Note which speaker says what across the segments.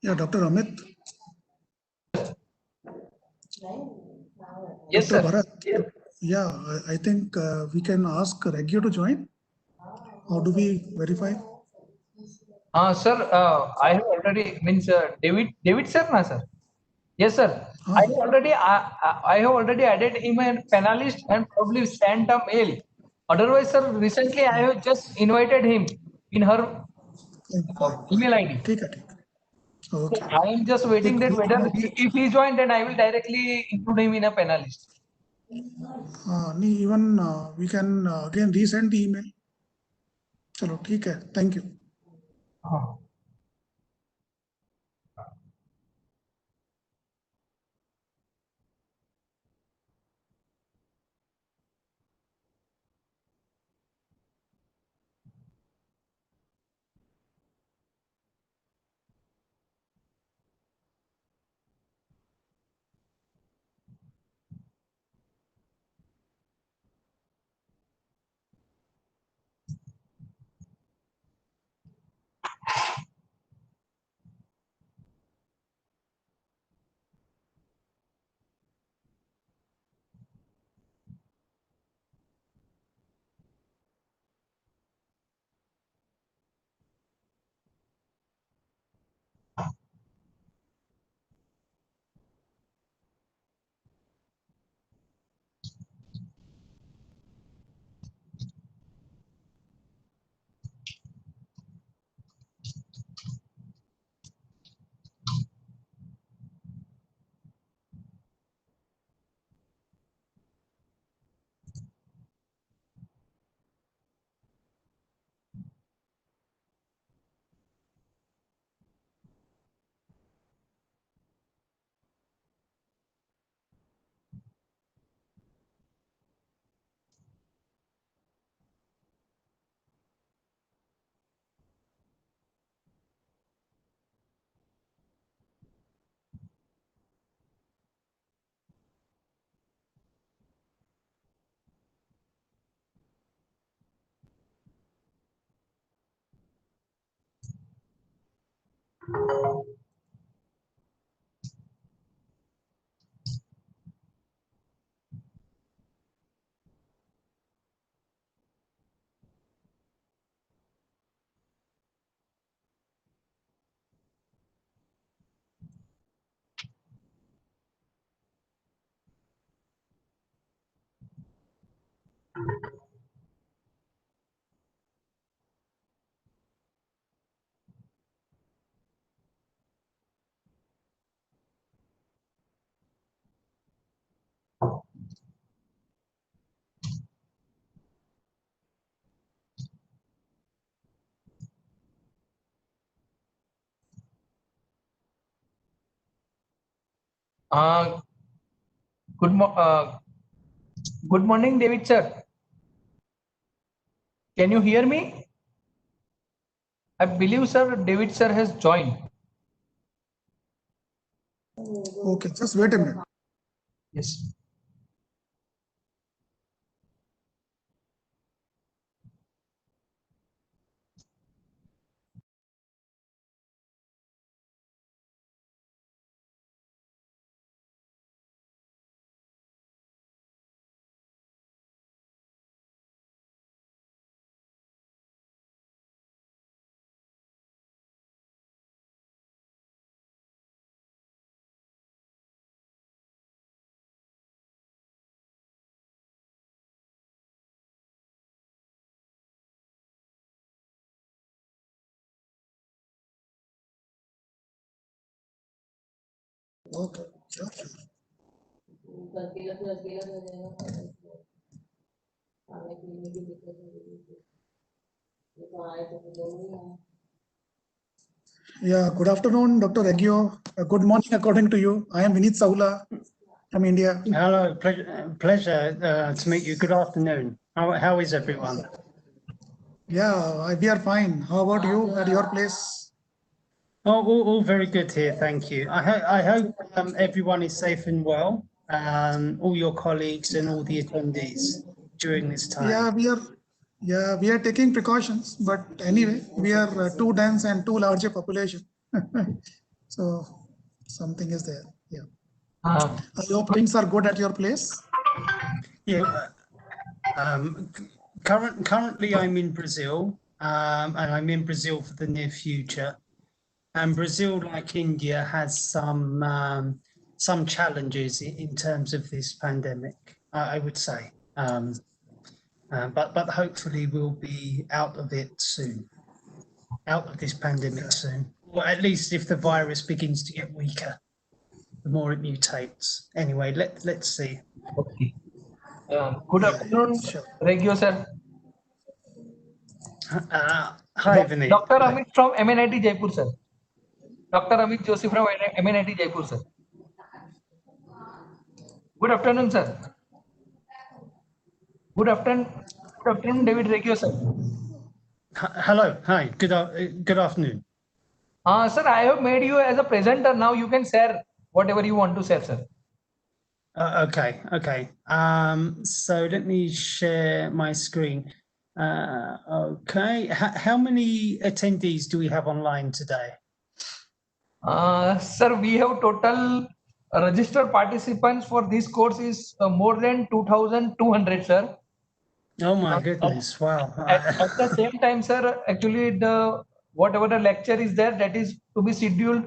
Speaker 1: Yeah, Dr. Amit.
Speaker 2: Yes,
Speaker 1: Dr.
Speaker 2: sir.
Speaker 1: Bharat. Yeah, I think we can ask Regio to join. How do we verify?
Speaker 2: Sir, I have already David sir, na sir. Yes, sir.
Speaker 1: Ah.
Speaker 2: I have already added him a panelist and probably sent a mail. Otherwise, sir, recently I have just invited him in her email ID.
Speaker 1: ठीक है. Okay.
Speaker 2: So I am just waiting that whether if he joined, then I will directly include him in a panelist.
Speaker 1: Even we can again resend the email. चलो ठीक है. Thank you.
Speaker 2: Good morning, David sir. Can you hear me? I believe, sir, David sir has joined.
Speaker 1: Okay, just wait a minute.
Speaker 2: Yes.
Speaker 1: Okay, sure. Yeah, good afternoon, Dr. Regio. Good morning, according to you. I am Vineet Saula from India.
Speaker 3: Hello, pleasure to meet you. Good afternoon. How is everyone?
Speaker 1: Yeah, we are fine. How about you at your place?
Speaker 3: Oh, all very good here, thank you. I hope everyone is safe and well, all your colleagues and all the attendees during this time.
Speaker 1: Yeah, we are taking precautions, but anyway, we are too dense and too large a population. So something is there. Yeah.
Speaker 2: Uh,
Speaker 1: I hope things are good at your place.
Speaker 3: Yeah. Currently, I'm in Brazil, and I'm in Brazil for the near future. And Brazil, like India, has some challenges in terms of this pandemic, I would say. But hopefully we'll be out of it soon, out of this pandemic soon, or at least if the virus begins to get weaker, the more it mutates. Anyway, let's see.
Speaker 2: okay. Good
Speaker 1: Yeah,
Speaker 2: afternoon,
Speaker 1: sure.
Speaker 2: Regio sir.
Speaker 3: Hi, Vineet.
Speaker 2: Dr.
Speaker 3: Hi.
Speaker 2: Amit from MNIT Jaipur, sir. Dr. Amit Joshi from MNIT Jaipur, sir. Good afternoon, sir. Good afternoon, David Regio, sir.
Speaker 3: Hello. Hi. Good afternoon.
Speaker 2: Sir, I have made you as a presenter. Now you can share whatever you want to share, sir.
Speaker 3: Okay. So let me share my screen. Okay. How many attendees do we have online today?
Speaker 2: Sir, we have total registered participants for this course is more than 2,200, sir.
Speaker 3: Oh my goodness! Wow.
Speaker 2: At the same time, sir, actually whatever the lecture is there, that is to be scheduled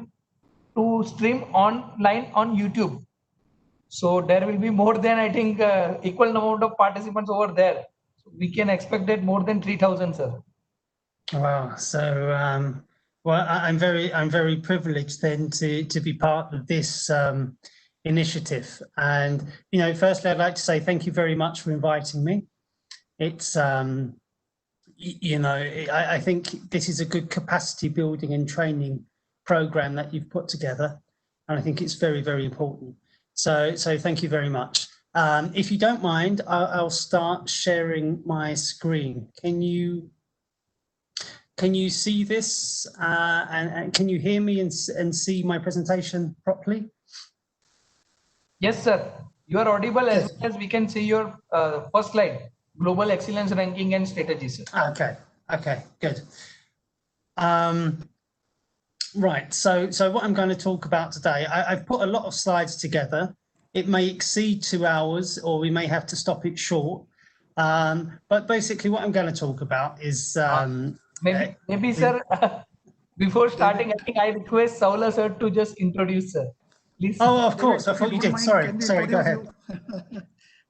Speaker 2: to stream online on YouTube. So there will be more than, I think, equal amount of participants over there. So we can expect that more than 3,000, sir.
Speaker 3: Wow. So, well, I'm very privileged then to be part of this initiative. And firstly, I'd like to say thank you very much for inviting me. It's I think this is a good capacity building and training program that you've put together, and I think it's very important. So thank you very much. If you don't mind, I'll start sharing my screen. Can you see this and can you hear me and see my presentation properly?
Speaker 2: Yes, sir. You are audible as well as we can see your first slide, Global Excellence Ranking and Strategies.
Speaker 3: Okay, good. Right, so what I'm going to talk about today, I've put a lot of slides together. It may exceed 2 hours or we may have to stop it short. But basically what I'm going to talk about is...
Speaker 2: maybe sir, before starting, I think I request Saula sir to just introduce sir. Please.
Speaker 3: Oh, of course, I
Speaker 1: David,
Speaker 3: thought you did.
Speaker 1: mind,
Speaker 3: Sorry, go ahead.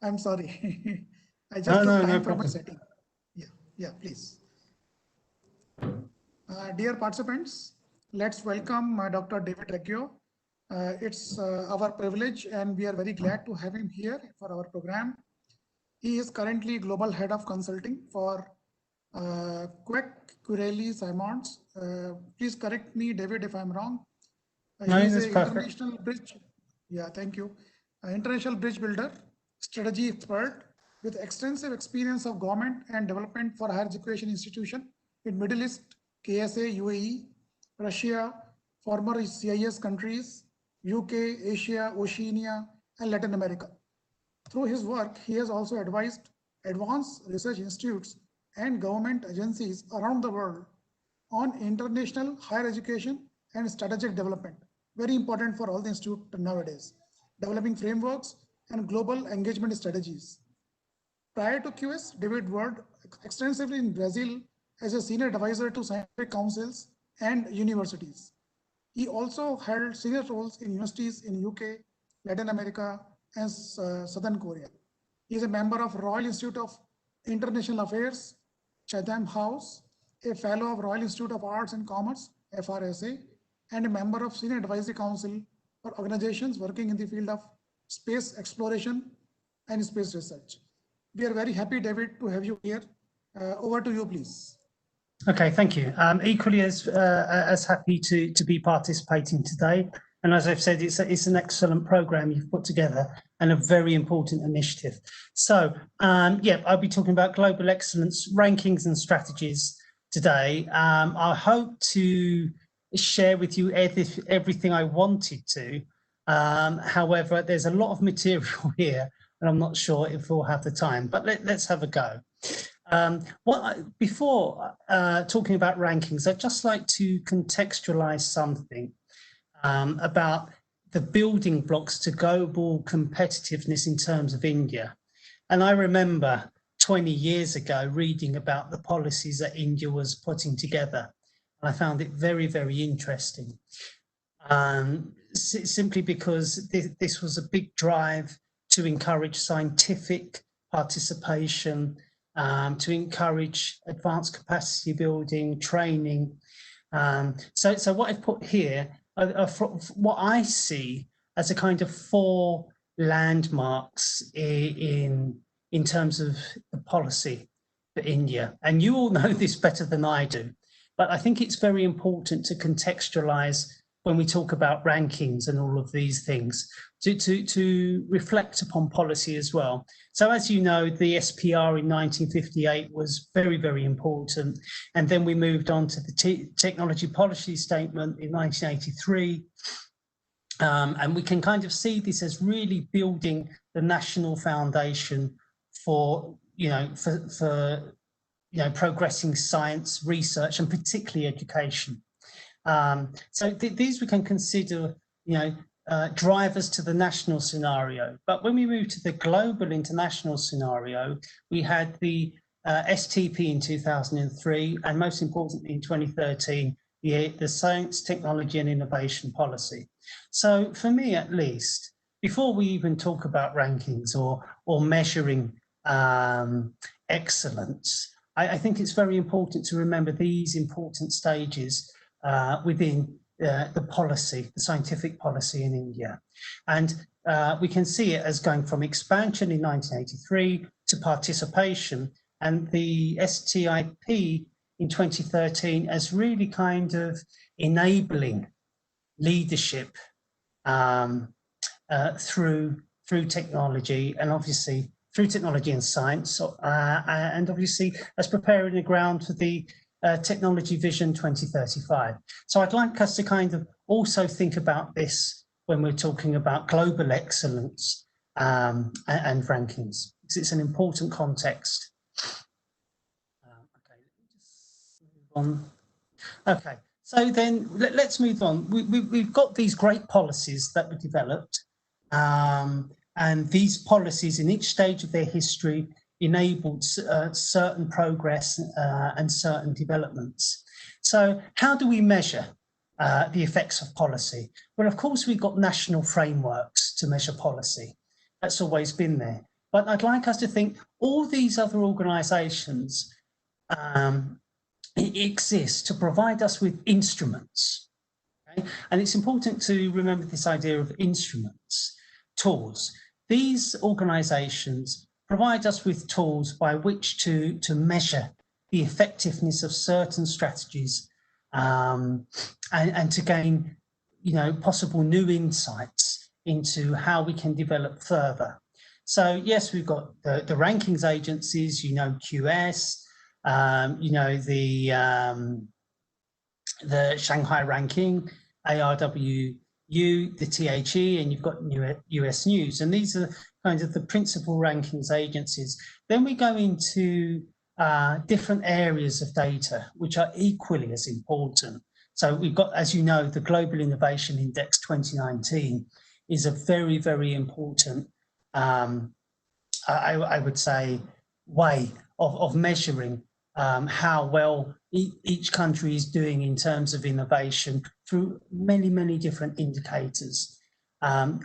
Speaker 1: I'm sorry. I just
Speaker 3: No,
Speaker 1: took time
Speaker 3: no
Speaker 1: from my
Speaker 3: problem.
Speaker 1: setting. Yeah, please. Dear participants, let's welcome Dr. David Reggio. It's our privilege and we are very glad to have him here for our program. He is currently Global Head of Consulting for Quebec, Curely, Simons. Please correct me, David, if I'm wrong.
Speaker 3: No,
Speaker 1: He is
Speaker 3: that's
Speaker 1: an
Speaker 3: perfect.
Speaker 1: international bridge. Yeah, thank you. International bridge builder, strategy expert with extensive experience of government and development for higher education institution in Middle East, KSA, UAE, Russia, former CIS countries, UK, Asia, Oceania, and Latin America. Through his work, he has also advised advanced research institutes and government agencies around the world on international higher education and strategic development. Very important for all the institutes nowadays, developing frameworks and global engagement strategies. Prior to QS, David worked extensively in Brazil as a senior advisor to scientific councils and universities. He also held senior roles in universities in UK, Latin America, and Southern Korea. He is a member of Royal Institute of International Affairs, Chatham House, a fellow of Royal Institute of Arts and Commerce, FRSA, and a member of Senior Advisory Council for organizations working in the field of space exploration and space research. We are very happy, David, to have you here. Over to you, please.
Speaker 3: Okay, thank you. Equally as happy to be participating today. And as I've said, it's an excellent program you've put together and a very important initiative. So, yeah, I'll be talking about global excellence rankings and strategies today. I hope to share with you everything I wanted to. However, there's a lot of material here and I'm not sure if we'll have the time, but let's have a go. Before talking about rankings, I'd just like to contextualize something. about the building blocks to global competitiveness in terms of India. And I remember 20 years ago reading about the policies that India was putting together. I found it very, very interesting. Simply because this was a big drive to encourage scientific participation, to encourage advanced capacity building, training. So what I've put here are what I see as a kind of 4 landmarks in terms of the policy for India. And you all know this better than I do, but I think it's very important to contextualize when we talk about rankings and all of these things, to reflect upon policy as well. So as you know, the SPR in 1958 was very, very important. And then we moved on to the Technology Policy Statement in 1983. And we can kind of see this as really building the national foundation for, progressing science, research, and particularly education. So these we can consider, drivers to the national scenario. But when we move to the global international scenario, we had the STP in 2003, and most importantly in 2013, the Science, Technology and Innovation Policy. So for me, at least, before we even talk about rankings or measuring excellence, I think it's very important to remember these important stages within the policy, the scientific policy in India. And we can see it as going from expansion in 1983 to participation, and the STIP in 2013 as really kind of enabling leadership through technology, and obviously through technology and science, and obviously as preparing the ground for the Technology Vision 2035. So I'd like us to kind of also think about this when we're talking about global excellence and rankings, because it's an important context. Okay, let me just move on. Okay, so then let's move on. We've got these great policies that were developed, and these policies in each stage of their history enabled certain progress and certain developments. So how do we measure the effects of policy? Well, of course, we've got national frameworks to measure policy. That's always been there. But I'd like us to think all these other organisations exist to provide us with instruments. Okay? And it's important to remember this idea of instruments, tools. These organisations provide us with tools by which to measure the effectiveness of certain strategies and to gain, possible new insights into how we can develop further. So yes, we've got the rankings agencies, QS, the Shanghai ranking, ARWU, the THE, and you've got US News, and these are kind of the principal rankings agencies. Then we go into different areas of data, which are equally as important. So we've got, as you know, the Global Innovation Index 2019 is a very, very important, I would say, way of measuring how well each country is doing in terms of innovation through many, many different indicators.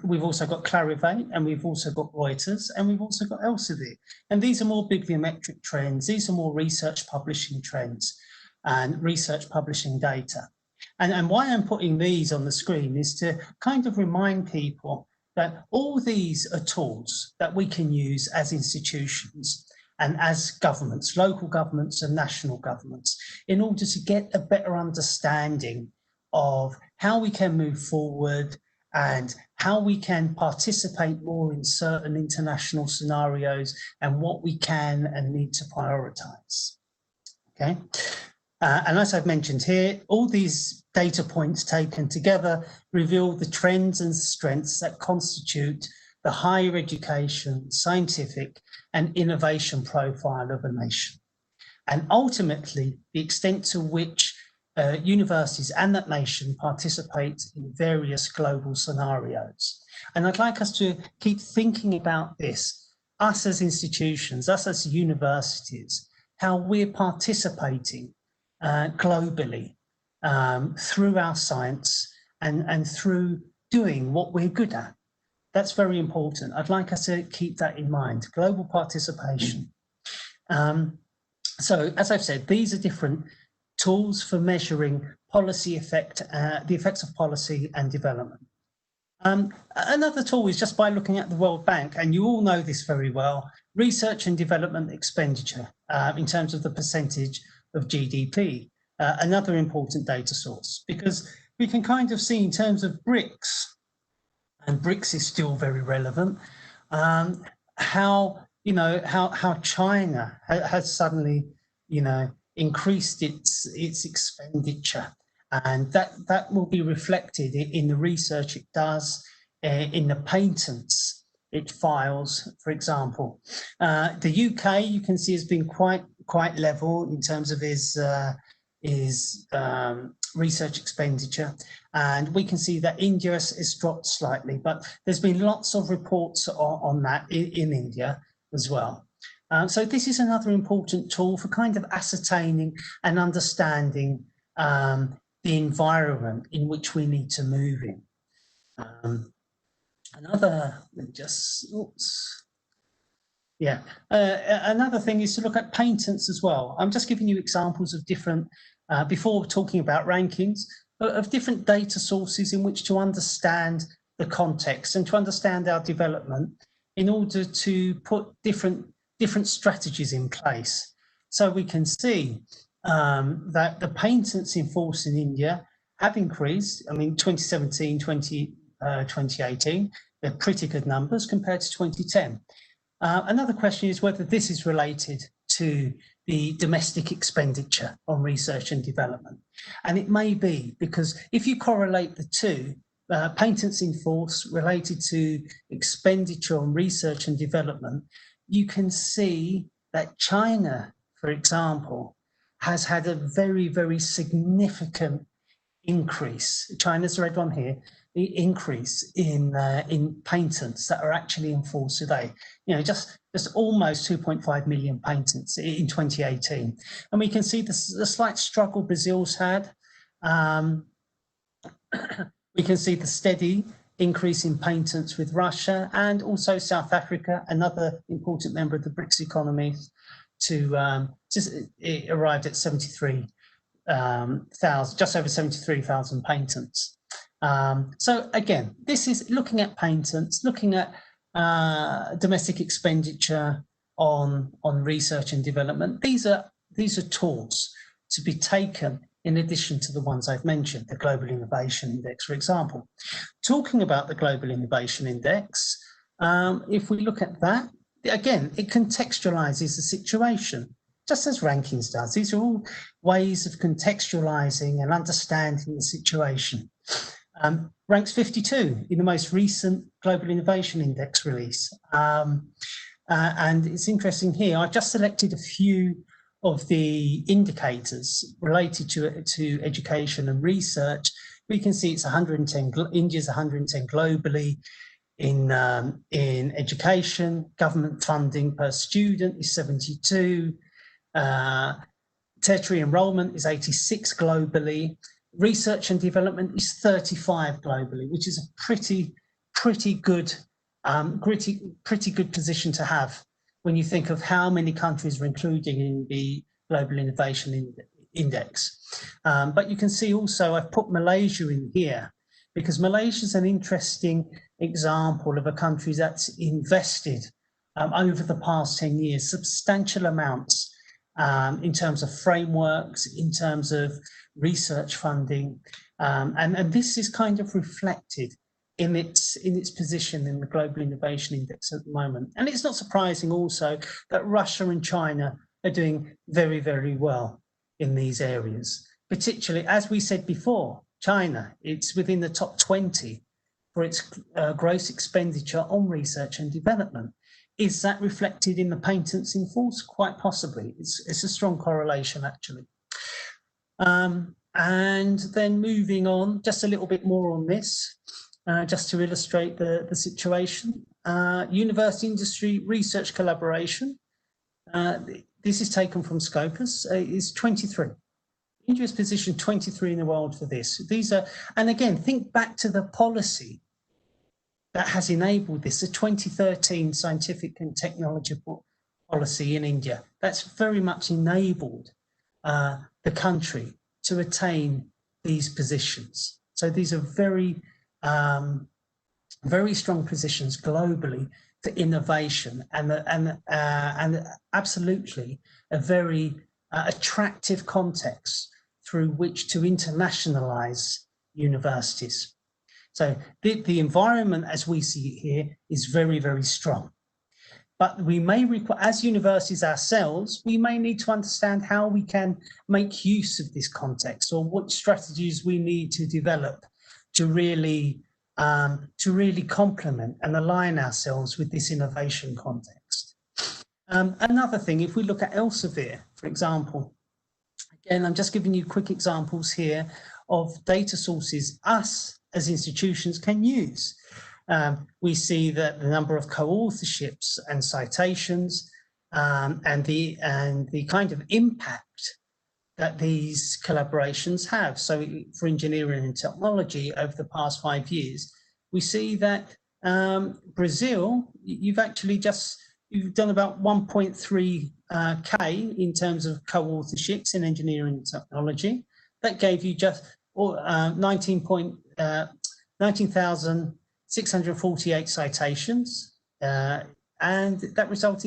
Speaker 3: We've also got Clarivate, and we've also got Reuters, and we've also got Elsevier. And these are more bibliometric trends. These are more research publishing trends and research publishing data. And why I'm putting these on the screen is to kind of remind people that all these are tools that we can use as institutions and as governments, local governments and national governments, in order to get a better understanding of how we can move forward and how we can participate more in certain international scenarios and what we can and need to prioritize. Okay, and as I've mentioned here, all these data points taken together reveal the trends and strengths that constitute the higher education, scientific and innovation profile of a nation. And ultimately, the extent to which universities and that nation participate in various global scenarios. And I'd like us to keep thinking about this, us as institutions, us as universities, how we're participating globally through our science and through doing what we're good at. That's very important. I'd like us to keep that in mind, global participation. So as I've said, these are different tools for measuring policy effect, the effects of policy and development. Another tool is just by looking at the World Bank, and you all know this very well, research and development expenditure in terms of the percentage of GDP, another important data source, because we can kind of see in terms of BRICS, and BRICS is still very relevant, how China has suddenly, increased its expenditure, and that will be reflected in the research it does, in the patents it files, for example. The UK, you can see, has been quite level in terms of his research expenditure, and we can see that India has dropped slightly, but there's been lots of reports on that in India as well. So this is another important tool for kind of ascertaining and understanding the environment in which we need to move in. Another thing is to look at patents as well. I'm just giving you examples of different, before talking about rankings, of different data sources in which to understand the context and to understand our development in order to put different strategies in place. So we can see that the patents in force in India have increased. I mean, 2017, 2018, they're pretty good numbers compared to 2010. Another question is whether this is related to the domestic expenditure on research and development. And it may be, because if you correlate the two, patents in force related to expenditure on research and development, you can see that China, for example, has had a very, very significant increase. China's the red one here, the increase in patents that are actually in force today. Just almost 2.5 million patents in 2018. And we can see the slight struggle Brazil's had. We can see the steady increase in patents with Russia, and also South Africa, another important member of the BRICS economies, it arrived at 73,000, just over 73,000 patents. So again, this is looking at patents, looking at domestic expenditure on research and development. These are tools to be taken in addition to the ones I've mentioned, the Global Innovation Index, for example. Talking about the Global Innovation Index, if we look at that, again, it contextualizes the situation, just as rankings does. These are all ways of contextualizing and understanding the situation. Ranks 52 in the most recent Global Innovation Index release. And it's interesting here, I've just selected a few of the indicators related to education and research. We can see it's 110, India's 110 globally in education. Government funding per student is 72. Tertiary enrollment is 86 globally. Research and development is 35 globally, which is a pretty good position to have when you think of how many countries are included in the Global Innovation Index. But you can see also I've put Malaysia in here because Malaysia is an interesting example of a country that's invested over the past 10 years, substantial amounts in terms of frameworks, in terms of research funding. And this is kind of reflected in its position in the Global Innovation Index at the moment. And it's not surprising also that Russia and China are doing very, very well in these areas. Particularly, as we said before, China, it's within the top 20 for its gross expenditure on research and development. Is that reflected in the patents in force? Quite possibly. It's a strong correlation, actually. And then moving on, just a little bit more on this, just to illustrate the situation. University industry research collaboration. This is taken from Scopus, is 23. India is positioned 23 in the world for this. These are, and again, think back to the policy that has enabled this, the 2013 scientific and technological policy in India. That's very much enabled the country to attain these positions. So these are very, very strong positions globally for innovation, and absolutely a very attractive context through which to internationalize universities. So the environment as we see it here is very, very strong. But we may require, as universities ourselves, we may need to understand how we can make use of this context, or what strategies we need to develop to really complement and align ourselves with this innovation context. Another thing, if we look at Elsevier, for example, again, I'm just giving you quick examples here of data sources us as institutions can use. We see that the number of co-authorships and citations and the kind of impact that these collaborations have. So for engineering and technology over the past 5 years, we see that Brazil, you've done about 1.3 K in terms of co-authorships in engineering and technology. That gave you just 19,648 citations, and that results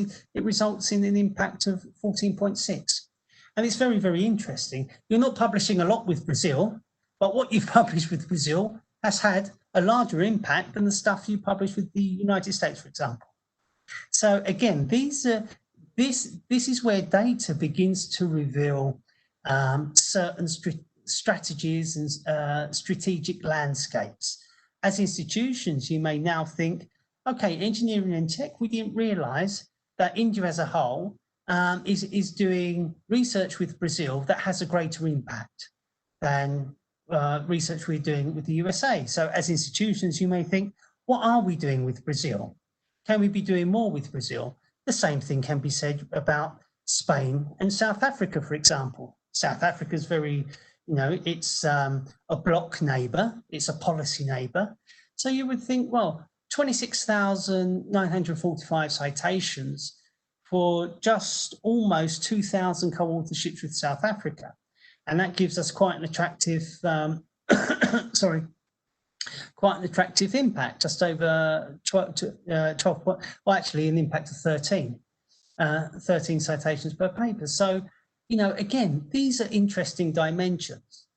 Speaker 3: in an impact of 14.6. And it's very, very interesting. You're not publishing a lot with Brazil, but what you've published with Brazil has had a larger impact than the stuff you publish with the United States, for example. So again, this is where data begins to reveal certain strategies and strategic landscapes. As institutions, you may now think, okay, engineering and tech, we didn't realize that India as a whole is doing research with Brazil that has a greater impact than research we're doing with the USA. So as institutions, you may think, what are we doing with Brazil? Can we be doing more with Brazil? The same thing can be said about Spain and South Africa, for example. South Africa is very, it's a bloc neighbour, it's a policy neighbour. So you would think, well, 26,945 citations for just almost 2,000 co-authorships with South Africa. And that gives us quite an attractive, quite an attractive impact, just over 12, well, actually an impact of 13 citations per paper. So, again, these are interesting dimensions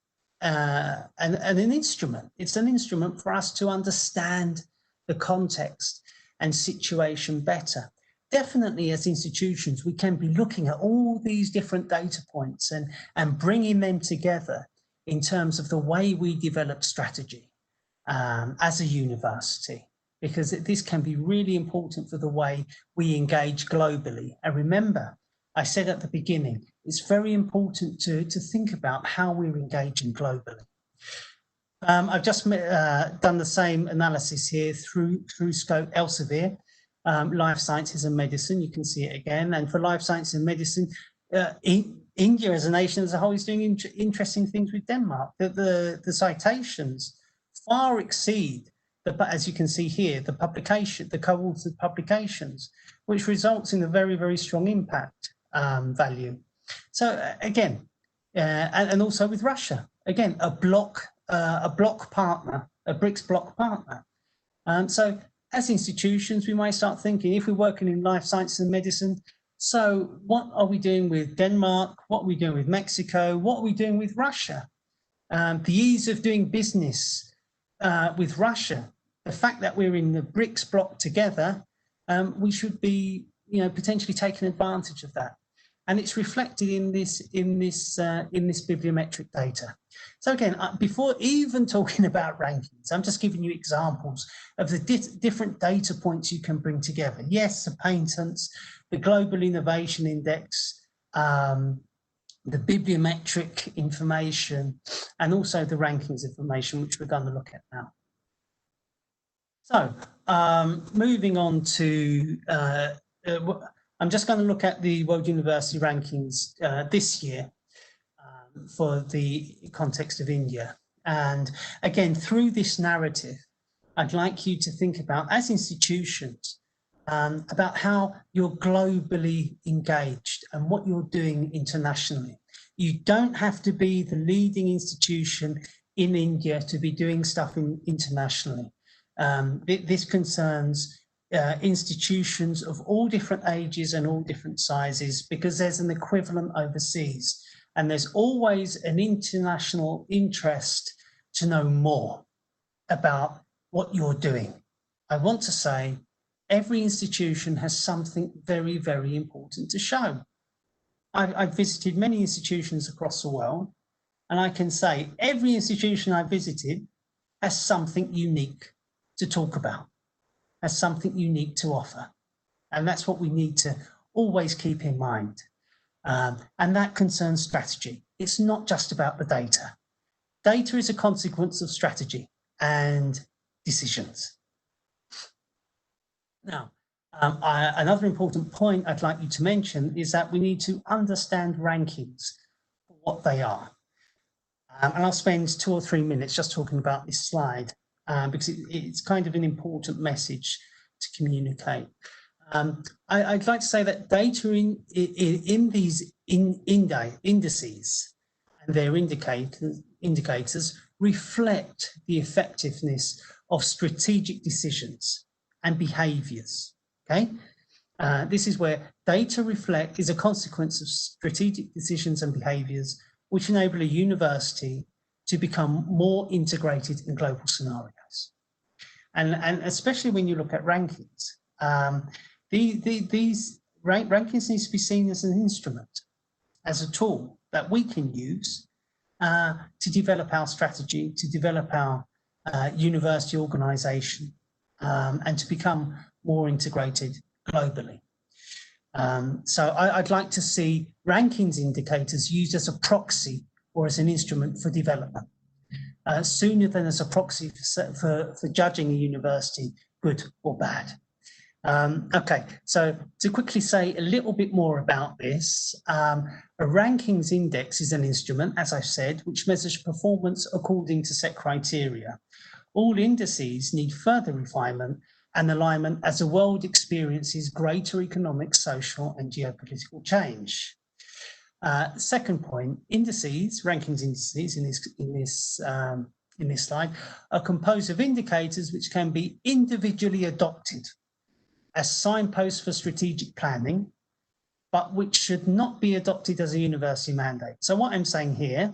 Speaker 3: and an instrument. It's an instrument for us to understand the context and situation better. Definitely as institutions, we can be looking at all these different data points and bringing them together in terms of the way we develop strategy as a university, because this can be really important for the way we engage globally. And remember, I said at the beginning, it's very important to think about how we're engaging globally. I've just done the same analysis here through Scope Elsevier, life sciences and medicine. You can see it again. And for life sciences and medicine, India as a nation as a whole is doing interesting things with Denmark. The citations far exceed, as you can see here, the co-authored publications, which results in a very, very strong impact value. So again, and also with Russia, again, a bloc partner, a BRICS bloc partner. So as institutions, we might start thinking, if we're working in life sciences and medicine, so what are we doing with Denmark? What are we doing with Mexico? What are we doing with Russia? The ease of doing business with Russia, the fact that we're in the BRICS bloc together, we should be, potentially taking advantage of that. And it's reflected in this bibliometric data. So again, before even talking about rankings, I'm just giving you examples of the different data points you can bring together. Yes, the patents, the Global Innovation Index, the bibliometric information, and also the rankings information, which we're going to look at now. So moving on to, I'm just going to look at the World University rankings this year for the context of India. And again, through this narrative, I'd like you to think about, as institutions, about how you're globally engaged and what you're doing internationally. You don't have to be the leading institution in India to be doing stuff internationally. This concerns institutions of all different ages and all different sizes, because there's an equivalent overseas, and there's always an international interest to know more about what you're doing. I want to say every institution has something very, very important to show. I've visited many institutions across the world, and I can say every institution I visited has something unique to talk about, has something unique to offer. And that's what we need to always keep in mind. And that concerns strategy. It's not just about the data. Data is a consequence of strategy and decisions. Now, another important point I'd like you to mention is that we need to understand rankings for what they are. And I'll spend 2 or 3 minutes just talking about this slide because it's kind of an important message to communicate. I'd like to say that data in these indices and their indicators reflect the effectiveness of strategic decisions and behaviours. Okay, this is where data is a consequence of strategic decisions and behaviours which enable a university to become more integrated in global scenarios. And especially when you look at rankings, these rankings need to be seen as an instrument, as a tool that we can use to develop our strategy, to develop our university organisation, and to become more integrated globally. So I'd like to see rankings indicators used as a proxy or as an instrument for development, sooner than as a proxy for judging a university good or bad. Okay, so to quickly say a little bit more about this, a rankings index is an instrument, as I've said, which measures performance according to set criteria. All indices need further refinement and alignment as the world experiences greater economic, social, and geopolitical change. Second point, indices, rankings indices in this slide, are composed of indicators which can be individually adopted as signposts for strategic planning, but which should not be adopted as a university mandate. So what I'm saying here,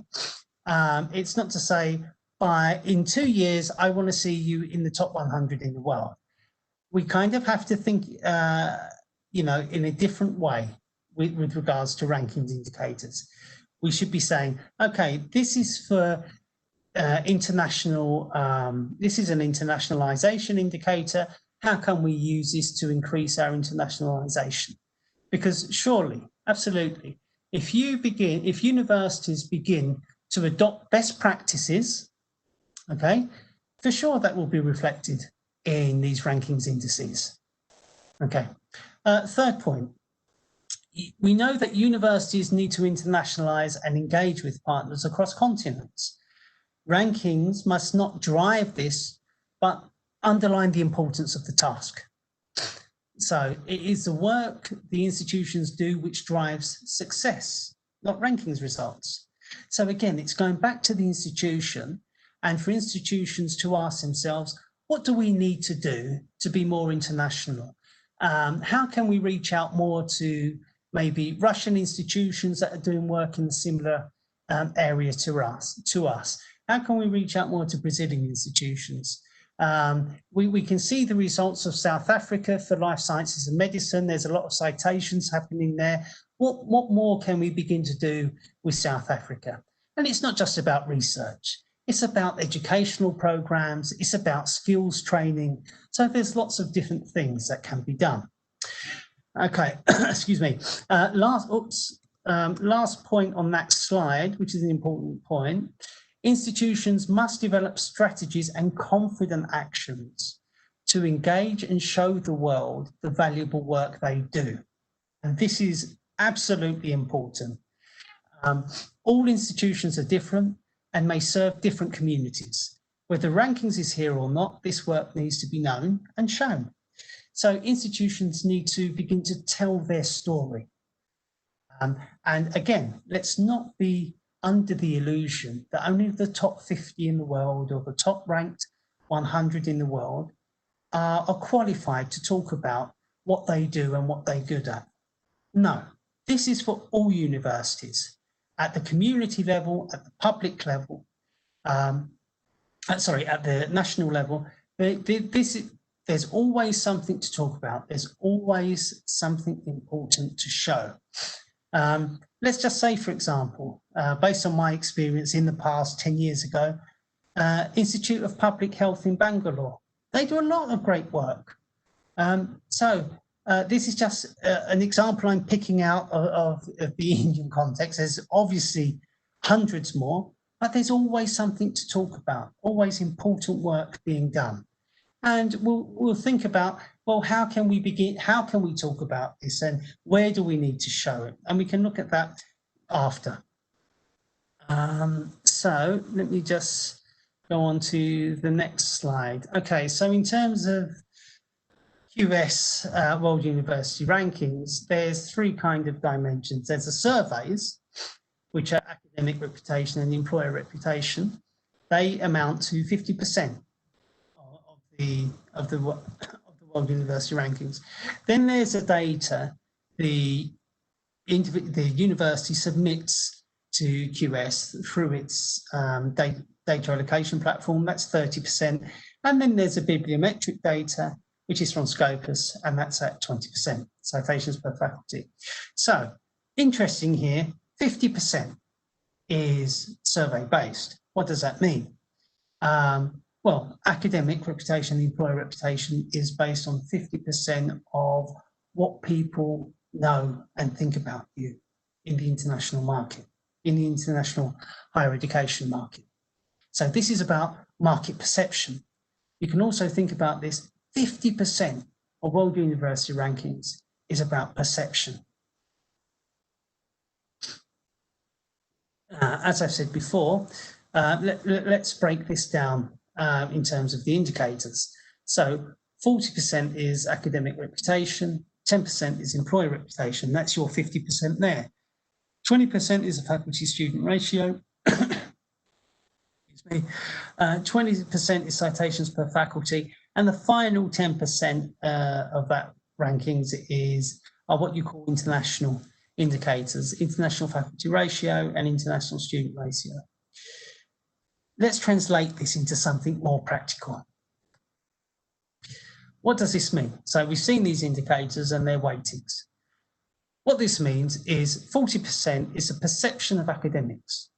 Speaker 3: it's not to say in 2 years, I want to see you in the top 100 in the world. We kind of have to think, in a different way with regards to rankings indicators. We should be saying, okay, this is for international, this is an internationalization indicator. How can we use this to increase our internationalization? Because surely, absolutely, if universities begin to adopt best practices, okay, for sure that will be reflected in these rankings indices. Okay, third point, we know that universities need to internationalize and engage with partners across continents. Rankings must not drive this, but underline the importance of the task. So it is the work the institutions do which drives success, not rankings results. So again, it's going back to the institution, and for institutions to ask themselves, what do we need to do to be more international? How can we reach out more to maybe Russian institutions that are doing work in a similar area to us? How can we reach out more to Brazilian institutions? We can see the results of South Africa for life sciences and medicine. There's a lot of citations happening there. What more can we begin to do with South Africa? And it's not just about research. It's about educational programs. It's about skills training. So there's lots of different things that can be done. Okay, excuse me. last point on that slide, which is an important point, institutions must develop strategies and confident actions to engage and show the world the valuable work they do. And this is absolutely important. All institutions are different and may serve different communities. Whether rankings is here or not, this work needs to be known and shown. So institutions need to begin to tell their story. And again, let's not be under the illusion that only the top 50 in the world or the top ranked 100 in the world are qualified to talk about what they do and what they're good at. No, this is for all universities at the community level, at the public level, at the national level. There's always something to talk about. There's always something important to show. Let's just say, for example, based on my experience in the past 10 years ago, Institute of Public Health in Bangalore, they do a lot of great work. This is just an example I'm picking out of the Indian context. There's obviously hundreds more, but there's always something to talk about, always important work being done. And we'll think about, well, how can we begin? How can we talk about this, and where do we need to show it? And we can look at that after. So let me just go on to the next slide. Okay, so in terms of QS World University Rankings, there's three kind of dimensions. There's the surveys, which are academic reputation and employer reputation. They amount to 50% of the World University Rankings. Then there's the data the university submits to QS through its data allocation platform. That's 30%. And then there's the bibliometric data, which is from Scopus, and that's at 20%, citations per faculty. So interesting here, 50% is survey-based. What does that mean? Well, academic reputation, employer reputation is based on 50% of what people know and think about you in the international market, in the international higher education market. So this is about market perception. You can also think about this, 50% of World University Rankings is about perception. As I've said before, let's break this down in terms of the indicators. So 40% is academic reputation, 10% is employer reputation. That's your 50% there. 20% is a faculty-student ratio. 20% is citations per faculty. And the final 10% of that rankings are what you call international indicators, international faculty ratio and international student ratio. Let's translate this into something more practical. What does this mean? So we've seen these indicators and their weightings. What this means is 40% is a perception of academics.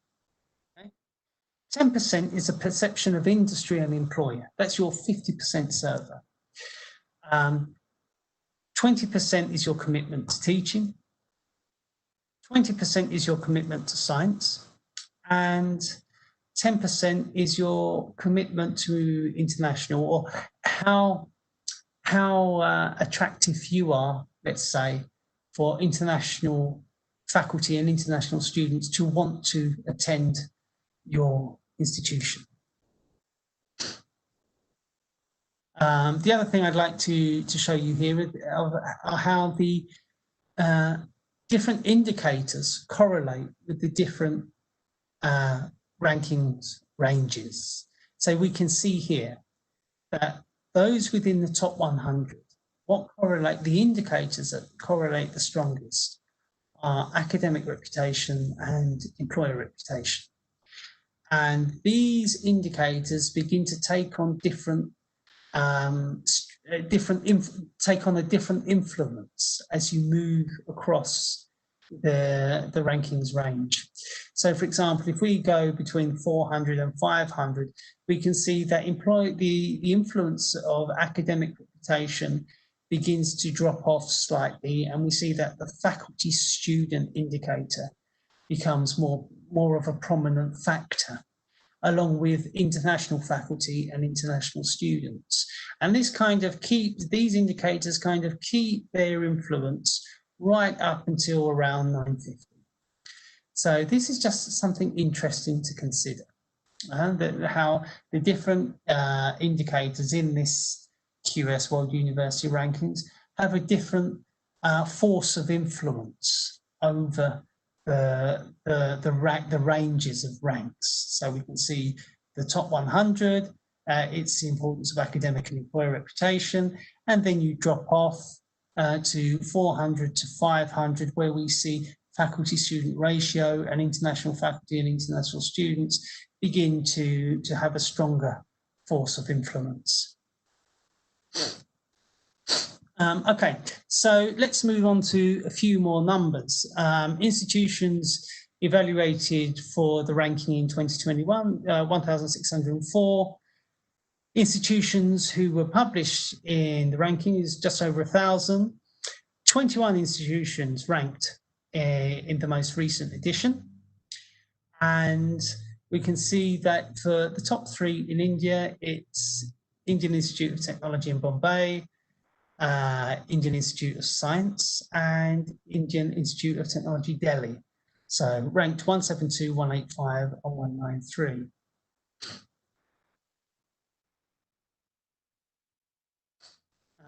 Speaker 3: 10% is a perception of industry and employer. That's your 50% survey. 20% is your commitment to teaching. 20% is your commitment to science. And 10% is your commitment to international, or how attractive you are, let's say, for international faculty and international students to want to attend your institution. The other thing I'd like to show you here are how the different indicators correlate with the different rankings ranges. So we can see here that those within the top 100, the indicators that correlate the strongest are academic reputation and employer reputation. And these indicators begin to take on take on a different influence as you move across the rankings range. So for example, if we go between 400 and 500, we can see that the influence of academic reputation begins to drop off slightly, and we see that the faculty student indicator becomes more of a prominent factor, along with international faculty and international students. And this kind of these indicators kind of keep their influence right up until around 950. So this is just something interesting to consider, how the different indicators in this QS World University Rankings have a different force of influence over the ranges of ranks. So we can see the top 100, it's the importance of academic and employer reputation, and then you drop off to 400 to 500, where we see faculty student ratio and international faculty and international students begin to have a stronger force of influence. Okay, so let's move on to a few more numbers. Institutions evaluated for the ranking in 2021, 1,604. Institutions who were published in the ranking is just over 1,000. 21 institutions ranked in the most recent edition. And we can see that for the top 3 in India, it's Indian Institute of Technology in Bombay, Indian Institute of Science, and Indian Institute of Technology, Delhi. So ranked 172, 185, and 193.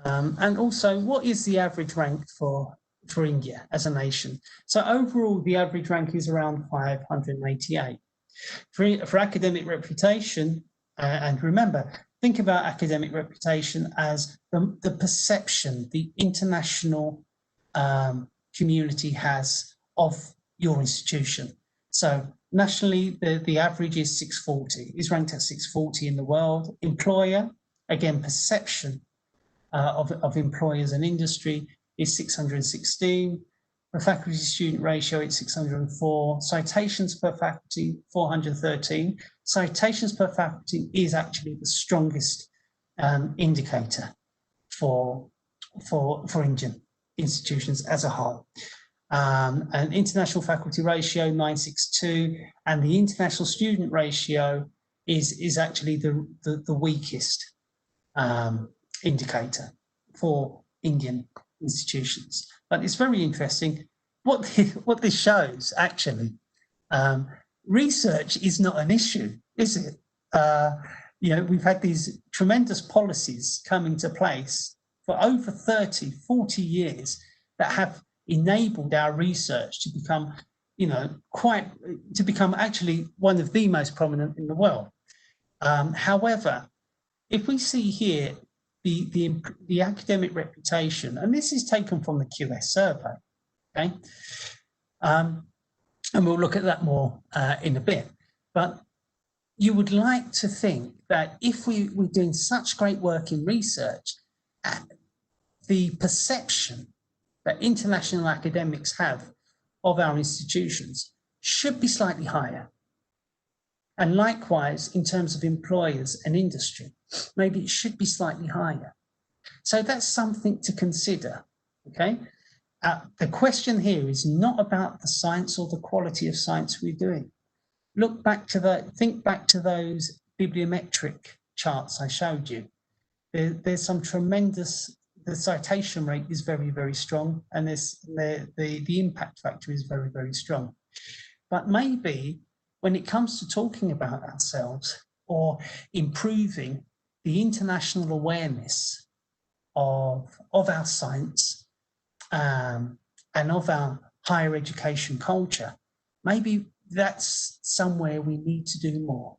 Speaker 3: And also, what is the average rank for India as a nation? So overall, the average rank is around 588. For academic reputation, and remember, think about academic reputation as the perception the international community has of your institution. So nationally, the average is 640, is ranked at 640 in the world. Employer, again, perception of employers and industry is 616. The faculty student ratio is 604. Citations per faculty, 413. Citations per faculty is actually the strongest indicator for Indian institutions as a whole. And international faculty ratio 962, and the international student ratio is actually the weakest indicator for Indian institutions. But it's very interesting what this shows. Actually, research is not an issue, is it? You know, we've had these tremendous policies come into place for over 30, 40 years that have enabled our research to become, you know, actually one of the most prominent in the world. However, if we see here the academic reputation, and this is taken from the QS survey, okay, and we'll look at that more in a bit, but you would like to think that if we're doing such great work in research, the perception that international academics have of our institutions should be slightly higher. And likewise, in terms of employers and industry, maybe it should be slightly higher. So that's something to consider, okay? The question here is not about the science or the quality of science we're doing. Think back to those bibliometric charts I showed you. There's some tremendous, the citation rate is very, very strong, and the impact factor is very, very strong. But maybe when it comes to talking about ourselves or improving the international awareness of our science and of our higher education culture, maybe that's somewhere we need to do more.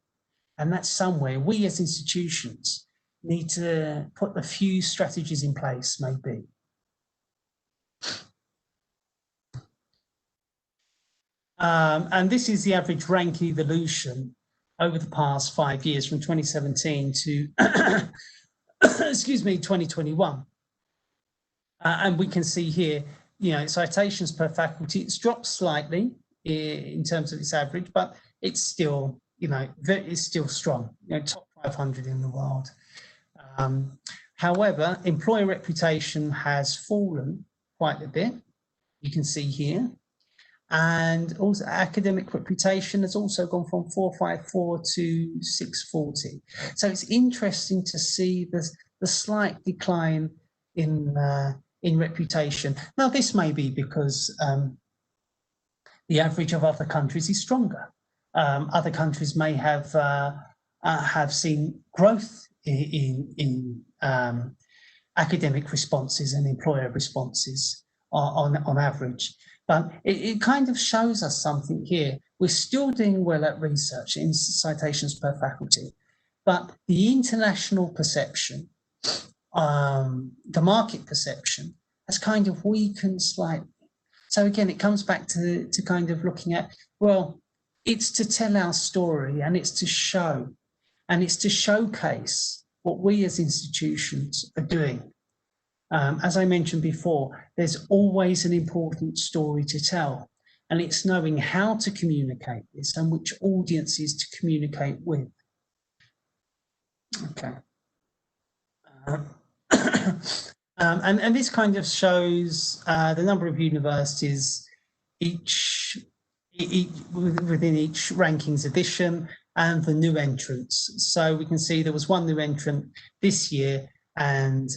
Speaker 3: And that's somewhere we as institutions need to put a few strategies in place, maybe. And this is the average rank evolution over the past 5 years, from 2017 to, excuse me, 2021. And we can see here, you know, citations per faculty, it's dropped slightly in terms of its average, but it's still, you know, it's still strong, you know, top 500 in the world. However, employer reputation has fallen quite a bit. You can see here. And also academic reputation has also gone from 454 to 640. So it's interesting to see the slight decline in reputation. Now, this may be because the average of other countries is stronger. Other countries may have seen growth in academic responses and employer responses on average. But it kind of shows us something here. We're still doing well at research in citations per faculty, but the international perception, the market perception has kind of weakened slightly. So again, it comes back to kind of looking at, well, it's to tell our story and it's to show and it's to showcase what we as institutions are doing. As I mentioned before, there's always an important story to tell, and it's knowing how to communicate this and which audiences to communicate with. Okay. And this kind of shows the number of universities within each rankings edition and the new entrants. So we can see there was one new entrant this year, and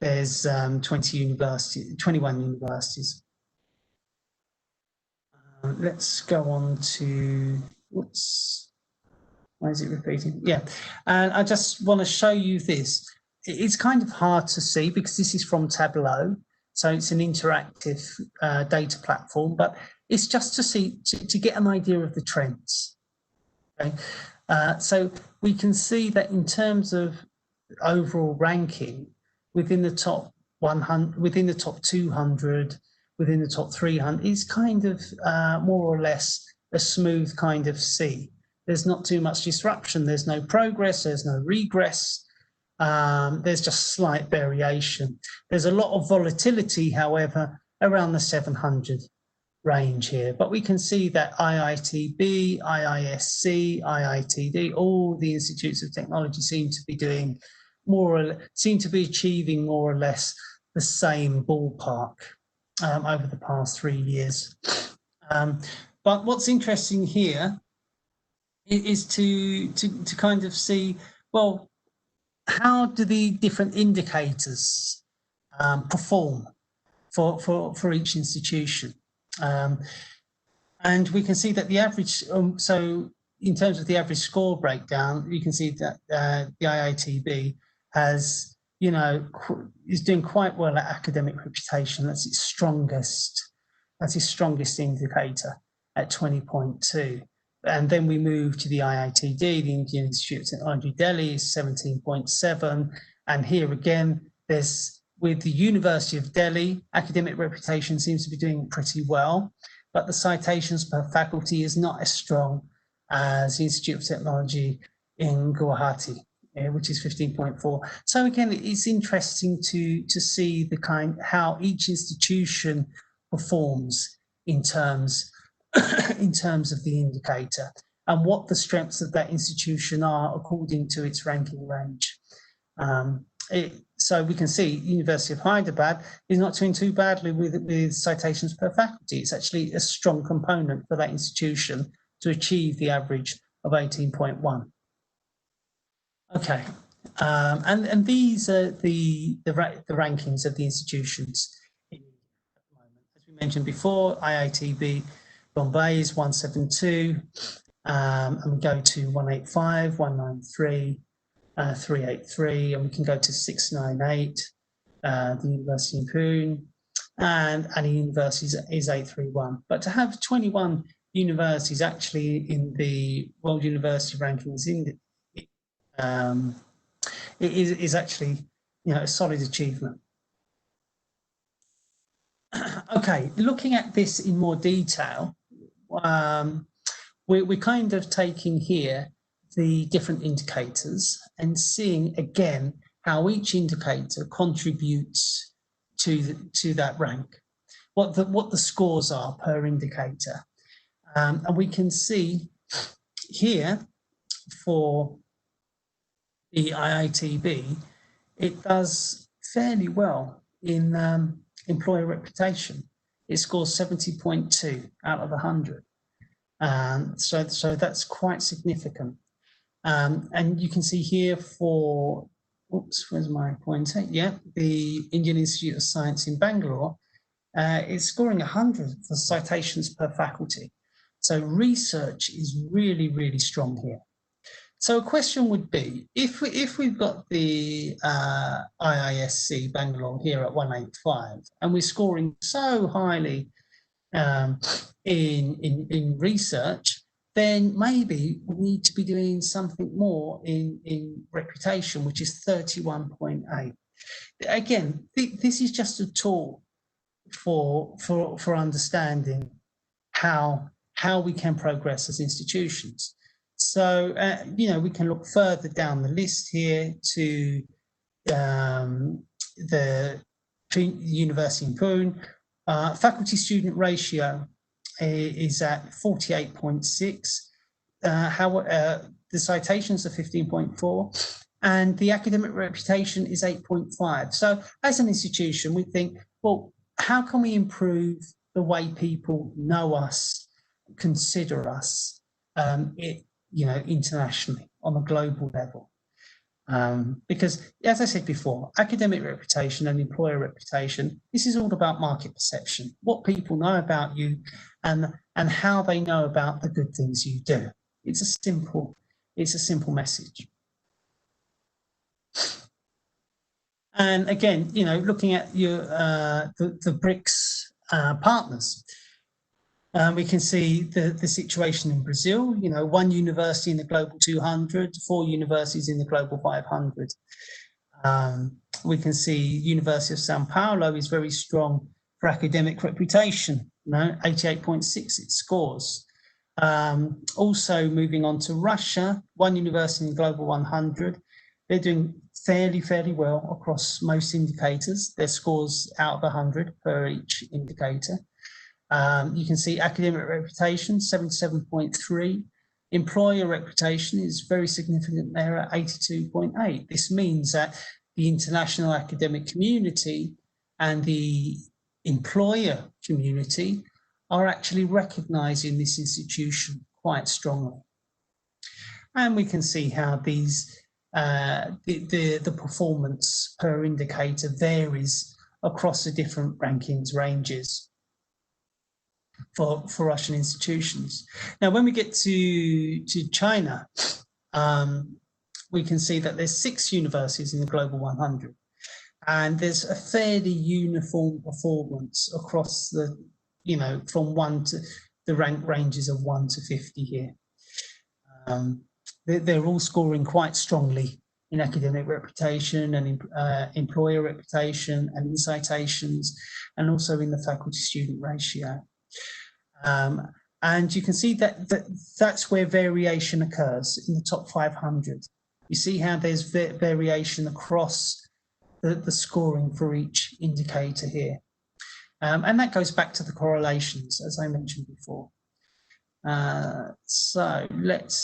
Speaker 3: there's 21 universities. Let's go on to, whoops, why is it repeating? Yeah, and I just want to show you this. It's kind of hard to see because this is from Tableau, so it's an interactive data platform, but it's just to see, to get an idea of the trends. Okay, so we can see that in terms of overall ranking, within the top 100, within the top 200, within the top 300, is kind of more or less a smooth kind of C. There's not too much disruption. There's no progress. There's no regress. There's just slight variation. There's a lot of volatility, however, around the 700 range here. But we can see that IITB, IISC, IITD, all the institutes of technology seem to be doing seem to be achieving more or less the same ballpark over the past 3 years. But what's interesting here is to kind of see, well, how do the different indicators perform for each institution? And we can see that the average, so in terms of the average score breakdown, you can see that the IITB has, you know, is doing quite well at academic reputation. That's its strongest indicator at 20.2. And then we move to the IITD, the Indian Institute of Technology Delhi, is 17.7. And here again, there's, with the University of Delhi, academic reputation seems to be doing pretty well, but the citations per faculty is not as strong as the Institute of Technology in Guwahati, which is 15.4. So again, it's interesting to see the how each institution performs in terms of the indicator and what the strengths of that institution are according to its ranking range. So we can see University of Hyderabad is not doing too badly with citations per faculty. It's actually a strong component for that institution to achieve the average of 18.1. Okay, and these are the rankings of the institutions. As we mentioned before, IITB Bombay is 172, and we go to 185, 193, 383, and we can go to 698, the University in Pune, and any universities is 831. But to have 21 universities actually in the World University Rankings it is actually, you know, a solid achievement. Okay, looking at this in more detail, we're kind of taking here the different indicators and seeing again how each indicator contributes to that rank, what the scores are per indicator, and we can see here for the IITB, it does fairly well in employer reputation. It scores 70.2 out of 100. So that's quite significant. And you can see here for, oops, where's my pointer? Yeah, the Indian Institute of Science in Bangalore is scoring 100 for citations per faculty. So research is really, really strong here. So a question would be, if we've got the IISC Bangalore here at 185, and we're scoring so highly in research, then maybe we need to be doing something more in reputation, which is 31.8. Again, this is just a tool for understanding how we can progress as institutions. So, you know, we can look further down the list here to the University in Pune. Faculty-student ratio is at 48.6. The citations are 15.4, and the academic reputation is 8.5. So, as an institution, we think, well, how can we improve the way people know us, consider us, you know, internationally on a global level? Because, as I said before, academic reputation and employer reputation, this is all about market perception, what people know about you and how they know about the good things you do. It's a simple message. And again, you know, looking at your the BRICS partners, we can see the situation in Brazil. You know, 1 university in the global 200, 4 universities in the global 500. We can see University of Sao Paulo is very strong for academic reputation. You know, 88.6 it scores. Also moving on to Russia, 1 university in the global 100. They're doing fairly well across most indicators. Their scores out of 100 per each indicator. You can see academic reputation, 77.3. Employer reputation is very significant there at 82.8. This means that the international academic community and the employer community are actually recognizing this institution quite strongly. And we can see how these the performance per indicator varies across the different rankings ranges for Russian institutions. Now, when we get to China, we can see that there's 6 universities in the global 100, and there's a fairly uniform performance across the, you know, from 1 to the rank ranges of 1 to 50 here. They're all scoring quite strongly in academic reputation and employer reputation and in citations, and also in the faculty-student ratio. And you can see that's where variation occurs in the top 500. You see how there's variation across the scoring for each indicator here. And that goes back to the correlations, as I mentioned before. So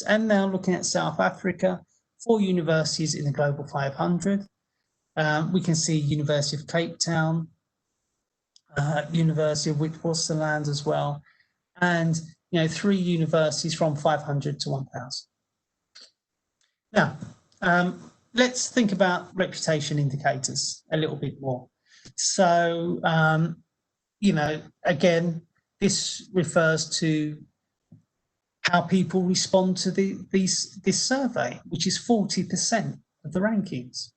Speaker 3: and now looking at South Africa, 4 universities in the global 500. We can see University of Cape Town, University of Witwatersrand as well, and, you know, 3 universities from 500 to 1,000. Now, let's think about reputation indicators a little bit more. So, you know, again, this refers to how people respond to this survey, which is 40% of the rankings.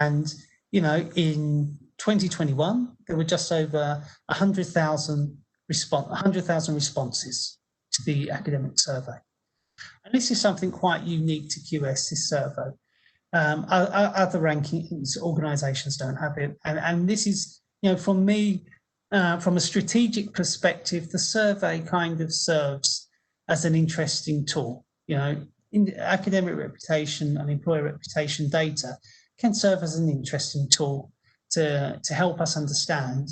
Speaker 3: And, you know, in 2021, there were just over 100,000 responses to the academic survey. And this is something quite unique to QS, this survey. Other rankings organisations don't have it. And this is, you know, from me, from a strategic perspective, the survey kind of serves as an interesting tool. You know, in academic reputation and employer reputation data can serve as an interesting tool to help us understand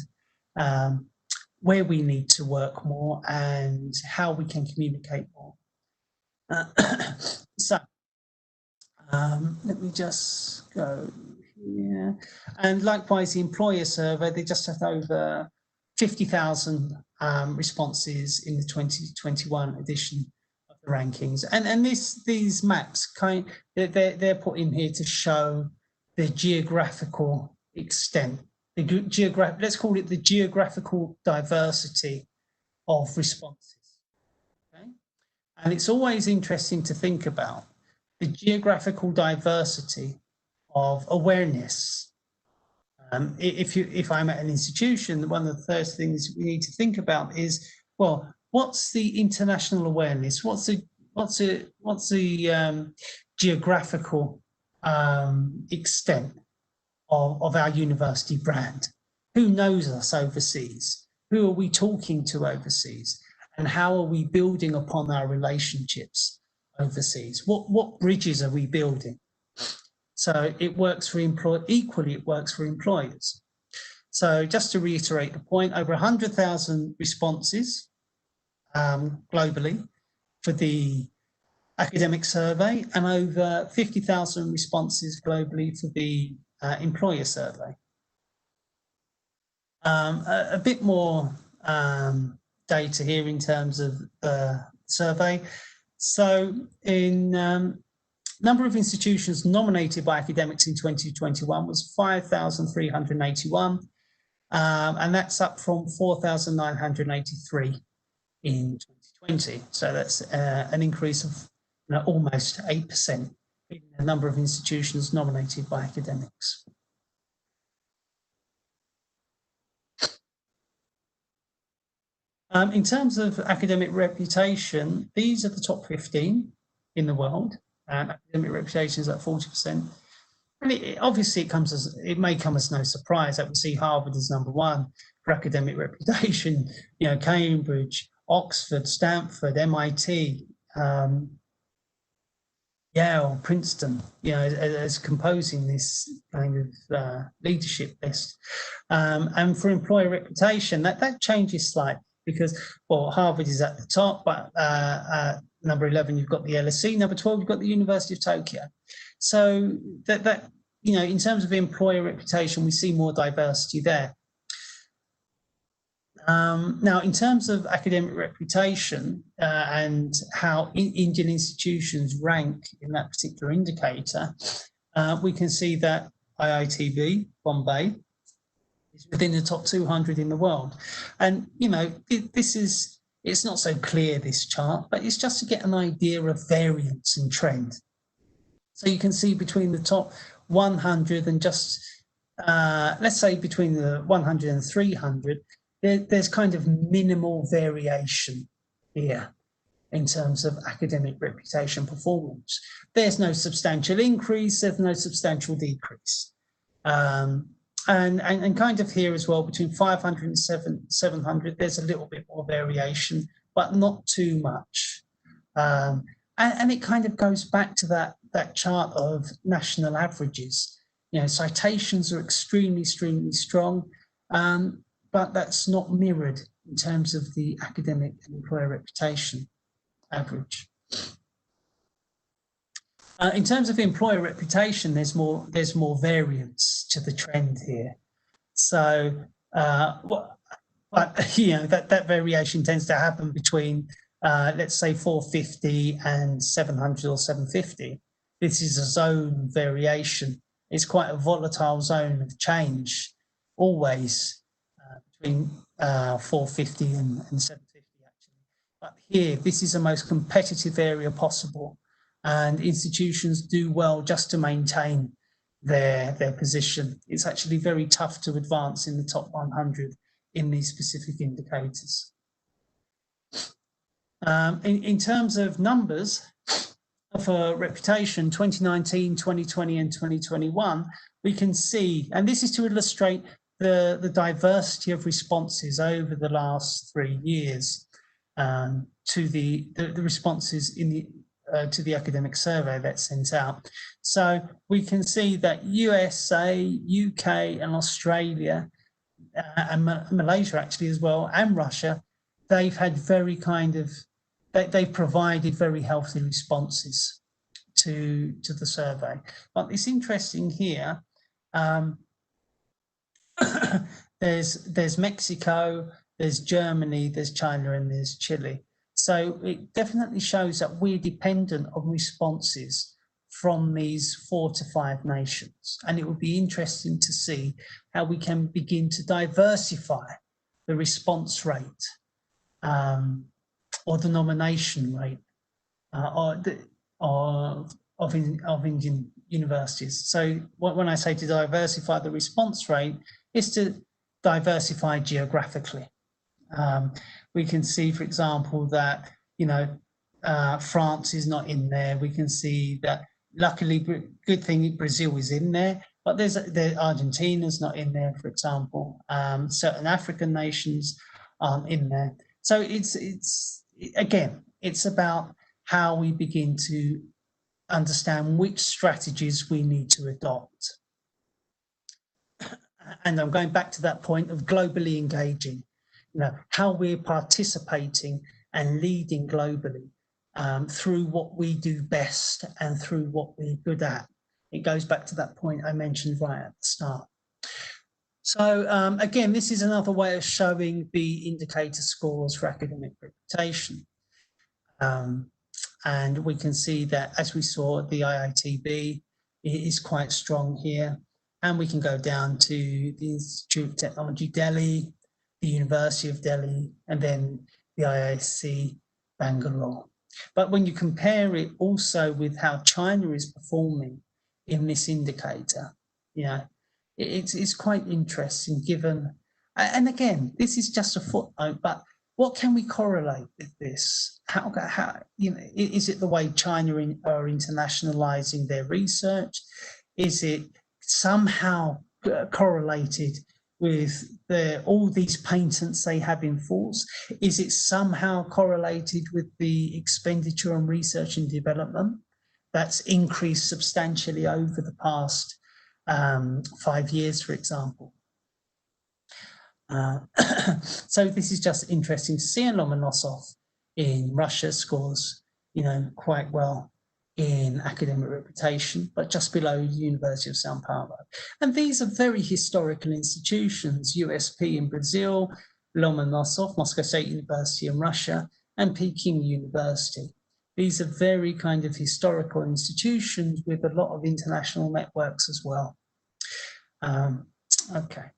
Speaker 3: where we need to work more and how we can communicate more. So Let me just go here. And likewise, the employer survey, they just had over 50,000 responses in the 2021 edition of the rankings. And these maps, they're put in here to show the geographical extent, let's call it the geographical diversity of responses. Okay? And it's always interesting to think about the geographical diversity of awareness. If I'm at an institution, one of the first things we need to think about is, well, what's the international awareness? What's the geographical extent of our university brand? Who knows us overseas? Who are we talking to overseas? And how are we building upon our relationships overseas? What bridges are we building? So it works for equally, it works for employers. So just to reiterate the point, over 100,000 responses globally for the academic survey, and over 50,000 responses globally for the employer survey. A bit more data here in terms of the survey. So in number of institutions nominated by academics in 2021 was 5,381, and that's up from 4,983 in 2020. So that's an increase of almost 8% in the number of institutions nominated by academics. In terms of academic reputation, these are the top 15 in the world. Academic reputation is at 40%. And obviously it may come as no surprise that we see Harvard as #1 for academic reputation, you know, Cambridge, Oxford, Stanford, MIT, Yale, Princeton, you know, as composing this kind of leadership list. And for employer reputation, that changes slightly because, well, Harvard is at the top, but number 11, you've got the LSE, number 12, you've got the University of Tokyo. So that you know, in terms of employer reputation, we see more diversity there. Now, in terms of academic reputation and how Indian institutions rank in that particular indicator, we can see that IITB, Bombay, is within the top 200 in the world. And, you know, it's not so clear, this chart, but it's just to get an idea of variance and trend. So you can see between the top 100 and just, let's say between the 100 and 300, there's kind of minimal variation here in terms of academic reputation performance. There's no substantial increase, there's no substantial decrease. And kind of here as well, between 500 and 700, there's a little bit more variation, but not too much. And it kind of goes back to that chart of national averages. You know, citations are extremely strong, but that's not mirrored in terms of the academic and employer reputation average. In terms of employer reputation, there's more variance to the trend here. So, but you know, that variation tends to happen between, let's say, 450 and 700 or 750. This is a zone variation. It's quite a volatile zone of change, always between 450 and 750 actually. But here, this is the most competitive area possible. And institutions do well just to maintain their position. It's actually very tough to advance in the top 100 in these specific indicators. In terms of numbers for reputation, 2019, 2020, and 2021, we can see, and this is to illustrate the diversity of responses over the last 3 years to the responses in the to the academic survey that's sent out. So we can see that USA, UK, and Australia, and Malaysia actually as well, and Russia, they've had very they've provided very healthy responses to the survey. But it's interesting here. There's Mexico, there's Germany, there's China, and there's Chile. So it definitely shows that we're dependent on responses from these 4 to 5 nations. And it would be interesting to see how we can begin to diversify the response rate or the nomination rate of Indian universities. So when I say to diversify the response rate, is to diversify geographically. We can see, for example, that, you know, France is not in there. We can see that, luckily, good thing Brazil is in there, but there's Argentina's not in there, for example. Certain African nations aren't in there. So again, it's about how we begin to understand which strategies we need to adopt. And I'm going back to that point of globally engaging, you know, how we're participating and leading globally through what we do best and through what we're good at. It goes back to that point I mentioned right at the start. So again, this is another way of showing the indicator scores for academic reputation. And we can see that, as we saw, the IITB is quite strong here. And we can go down to the Institute of Technology Delhi, the University of Delhi, and then the IISc Bangalore. But when you compare it also with how China is performing in this indicator, you know, it's quite interesting given, and again, this is just a footnote, but what can we correlate with this? How you know, is it the way China are internationalizing their research? Is it somehow correlated with all these patents they have in force? Is it somehow correlated with the expenditure on research and development that's increased substantially over the past 5 years, for example? So this is just interesting to see. And Lomonosov in Russia scores, you know, quite well in academic reputation, but just below the University of Sao Paulo. And these are very historical institutions: USP in Brazil, Lomonosov, Moscow State University in Russia, and Peking University. These are very kind of historical institutions with a lot of international networks as well. Okay.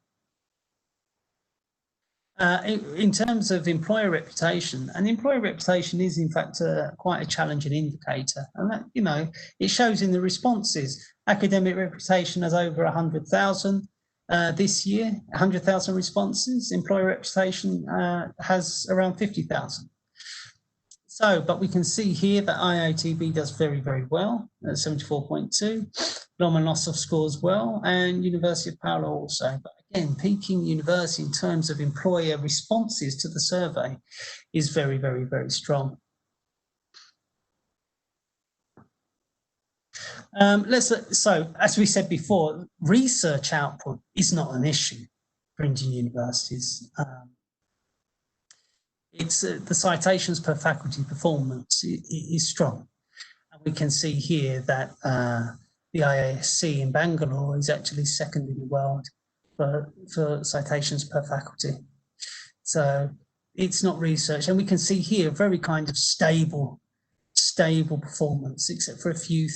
Speaker 3: In terms of employer reputation, and employer reputation is in fact quite a challenging indicator, and that, you know, it shows in the responses. Academic reputation has over 100,000 this year, 100,000 responses. Employer reputation has around 50,000. So, but we can see here that IITB does very, very well at 74.2. Lomonosov scores well, and University of Paolo also. But again, Peking University, in terms of employer responses to the survey, is very, very, very strong. So, as we said before, research output is not an issue for Indian universities. It's the citations per faculty performance is strong. And we can see here that the IISc in Bangalore is actually second in the world for citations per faculty. So it's not research. And we can see here very kind of stable performance, except for a few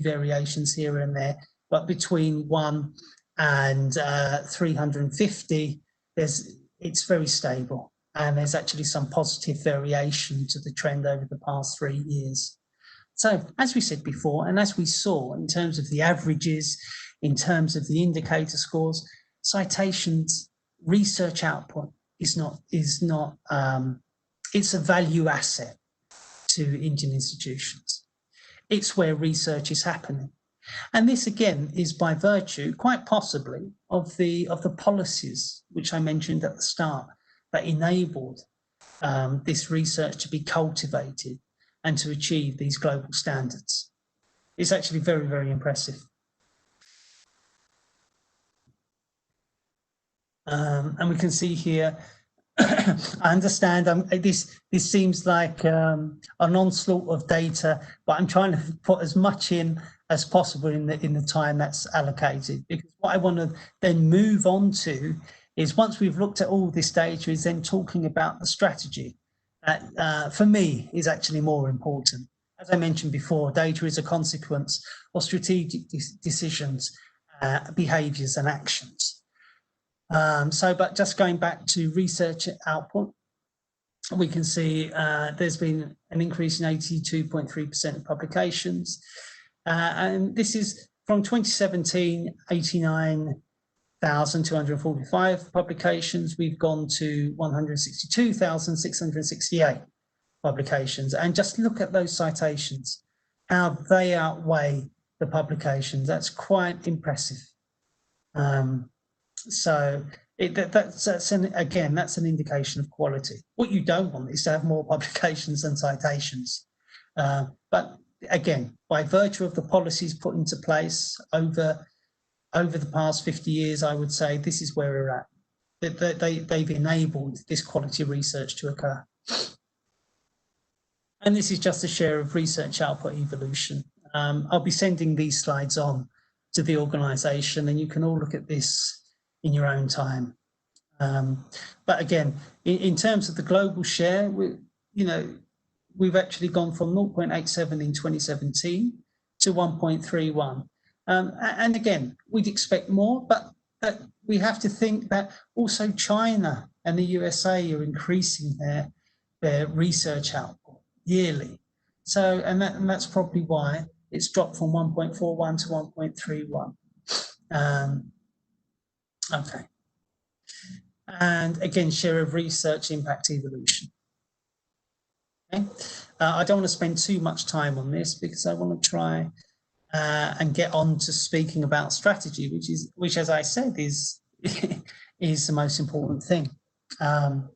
Speaker 3: variations here and there. But between 1 and 350, it's very stable. And there's actually some positive variation to the trend over the past 3 years. So as we said before, and as we saw in terms of the averages, in terms of the indicator scores, citations research output is not it's a value asset to Indian institutions. It's where research is happening. And this again is by virtue, quite possibly, of the policies which I mentioned at the start, that enabled this research to be cultivated and to achieve these global standards. It's actually very, very impressive. And we can see here I understand. This seems like an onslaught of data, but I'm trying to put as much in as possible in the time that's allocated. Because what I want to then move on to is, once we've looked at all this data, is then talking about the strategy. That for me is actually more important. As I mentioned before, data is a consequence of strategic decisions, behaviours, and actions. But just going back to research output, we can see there's been an increase in 82.3% of publications. And this is from 2017, 89,245 publications. We've gone to 162,668 publications. And just look at those citations, how they outweigh the publications. That's quite impressive. So that's an indication of quality. What you don't want is to have more publications than citations. But again, by virtue of the policies put into place over the past 50 years, I would say this is where we're at. They've enabled this quality research to occur. And this is just a share of research output evolution. I'll be sending these slides on to the organisation, and you can all look at this in your own time. But again, in terms of the global share, we've actually gone from 0.87 in 2017 to 1.31. And again, we'd expect more, but we have to think that also China and the USA are increasing their research output yearly. So, and that's probably why it's dropped from 1.41 to 1.31. Okay. And again, share of research impact evolution. Okay. I don't want to spend too much time on this because I want to try and get on to speaking about strategy, which as I said, is the most important thing. And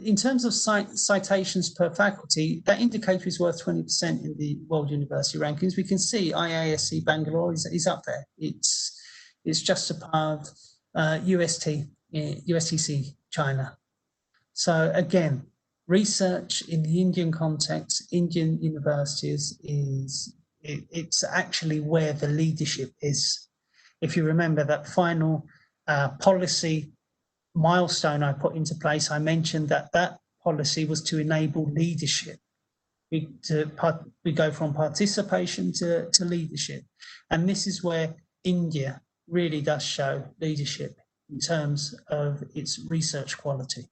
Speaker 3: in terms of citations per faculty, that indicator is worth 20% in the World University Rankings. We can see IISc Bangalore is up there. It's just above USTC China. So again, research in the Indian context, Indian universities it's actually where the leadership is. If you remember that final policy milestone I put into place, I mentioned that policy was to enable leadership. We go from participation to leadership. And this is where India really does show leadership in terms of its research quality.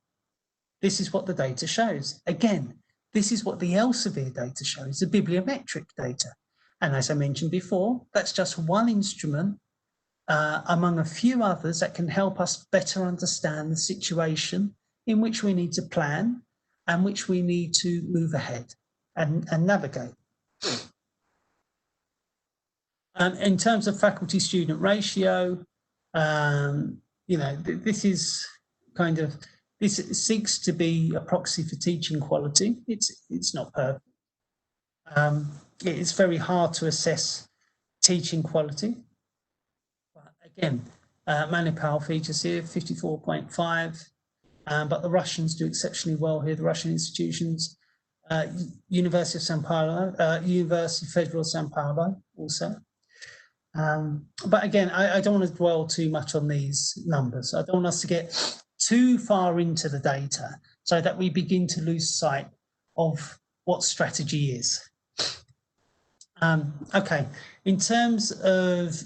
Speaker 3: This is what the data shows. Again, this is what the Elsevier data shows, the bibliometric data. And as I mentioned before, that's just one instrument among a few others that can help us better understand the situation in which we need to plan and which we need to move ahead and navigate. In terms of faculty-student ratio, this is this seeks to be a proxy for teaching quality. It's not perfect. It's very hard to assess teaching quality. But again, Manipal features here 54.5, but the Russians do exceptionally well here. The Russian institutions, University of Sao Paulo, University Federal of Sao Paulo also. But again, I don't want to dwell too much on these numbers. I don't want us to get too far into the data so that we begin to lose sight of what strategy is. Okay, in terms of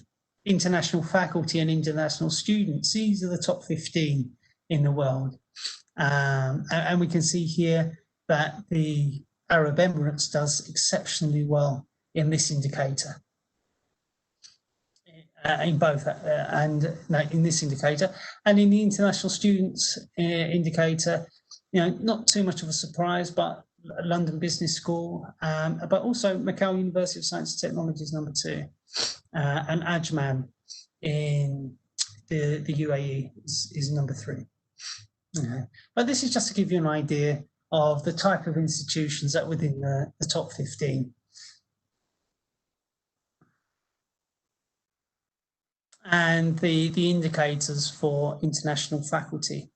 Speaker 3: international faculty and international students, these are the top 15 in the world. And we can see here that the Arab Emirates does exceptionally well in this indicator. In both in this indicator and in the international students indicator, not too much of a surprise, but London Business School, but also Macau University of Science and Technology is number 2, and Ajman in the UAE is number 3. Okay. But this is just to give you an idea of the type of institutions that are within the top 15. And the indicators for international faculty.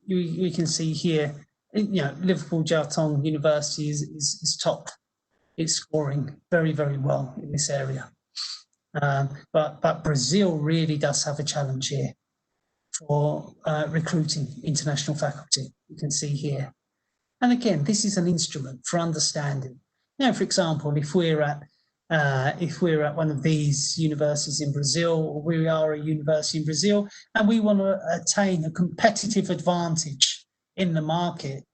Speaker 3: we can see here, Liverpool Jarton University is top. It's scoring very, very well in this area. But Brazil really does have a challenge here for recruiting international faculty. You can see here. And again, this is an instrument for understanding. For example, if we're at one of these universities in Brazil, or we are a university in Brazil, and we want to attain a competitive advantage in the market,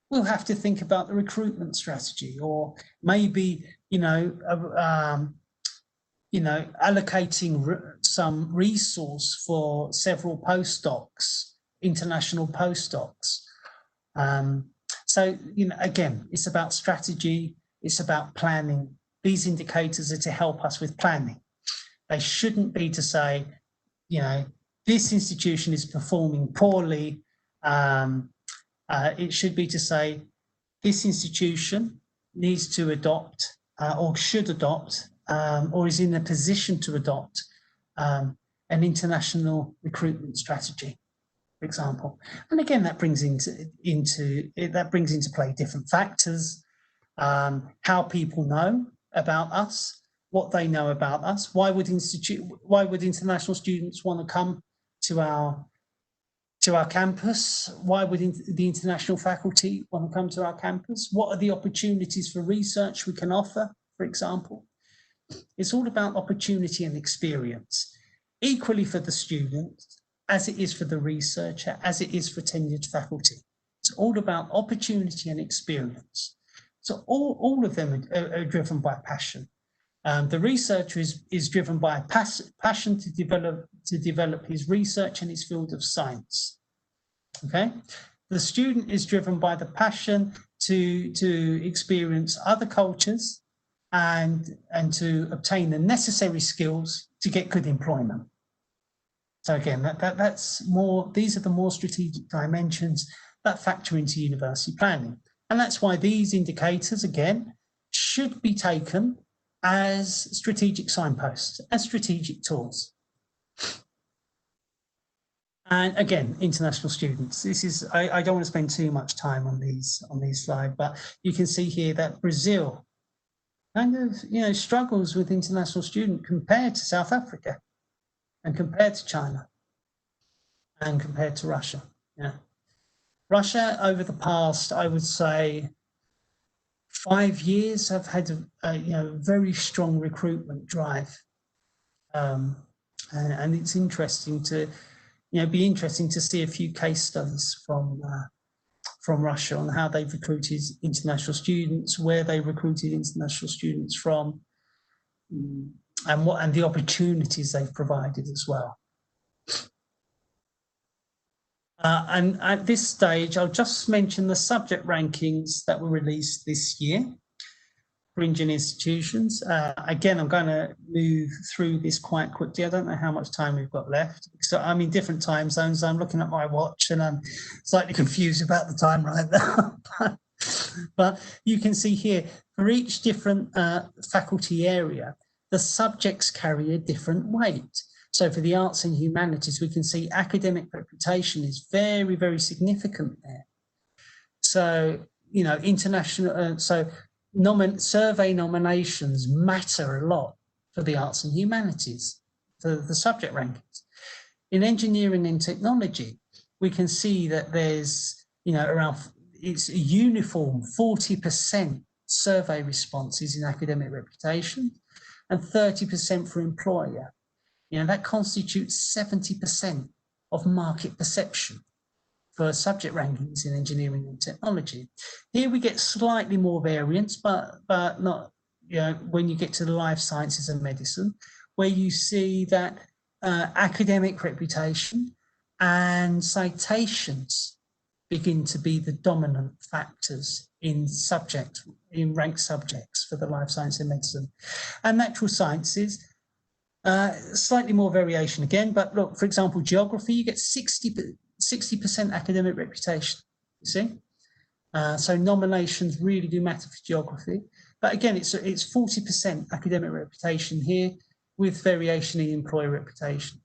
Speaker 3: we'll have to think about the recruitment strategy, or maybe, allocating some resource for several postdocs, international postdocs. So, again, it's about strategy, it's about planning. These indicators are to help us with planning. They shouldn't be to say, this institution is performing poorly. It should be to say, this institution needs to adopt or should adopt or is in a position to adopt an international recruitment strategy, for example. And again, that brings into play different factors, how people know about us, what they know about us. Why would international students want to come to our campus? Why would the international faculty want to come to our campus? What are the opportunities for research we can offer, for example? It's all about opportunity and experience, equally for the student, as it is for the researcher, as it is for tenured faculty. It's all about opportunity and experience. So all of them are driven by passion. The researcher is driven by passion to develop his research in his field of science. Okay, the student is driven by the passion to experience other cultures and to obtain the necessary skills to get good employment. So again, that's more. These are the more strategic dimensions that factor into university planning, and that's why these indicators again should be taken as strategic signposts, as strategic tools. And again, international students. This is, I don't want to spend too much time on these slides, but you can see here that Brazil kind of, struggles with international student compared to South Africa and compared to China and compared to Russia. Russia over the past, I would say, 5 years have had a very strong recruitment drive, and it's interesting to be interesting to see a few case studies from Russia on how they've recruited international students, where they recruited international students from, and the opportunities they've provided as well. And at this stage, I'll just mention the subject rankings that were released this year for Indian institutions. Again, I'm going to move through this quite quickly. I don't know how much time we've got left. So I'm in different time zones. I'm looking at my watch and I'm slightly confused about the time right now. But you can see here, for each different faculty area, the subjects carry a different weight. So for the arts and humanities, we can see academic reputation is very, very significant there. So, international, survey nominations matter a lot for the arts and humanities, for the subject rankings. In engineering and technology, we can see that there's, it's a uniform 40% survey responses in academic reputation and 30% for employer. That constitutes 70% of market perception for subject rankings in engineering and technology. Here we get slightly more variance, but not, when you get to the life sciences and medicine, where you see that academic reputation and citations begin to be the dominant factors in ranked subjects for the life science and medicine. And natural sciences, slightly more variation again, but look, for example, geography, you get 60% academic reputation, you see? So nominations really do matter for geography. But again, it's 40% academic reputation here with variation in employer reputation.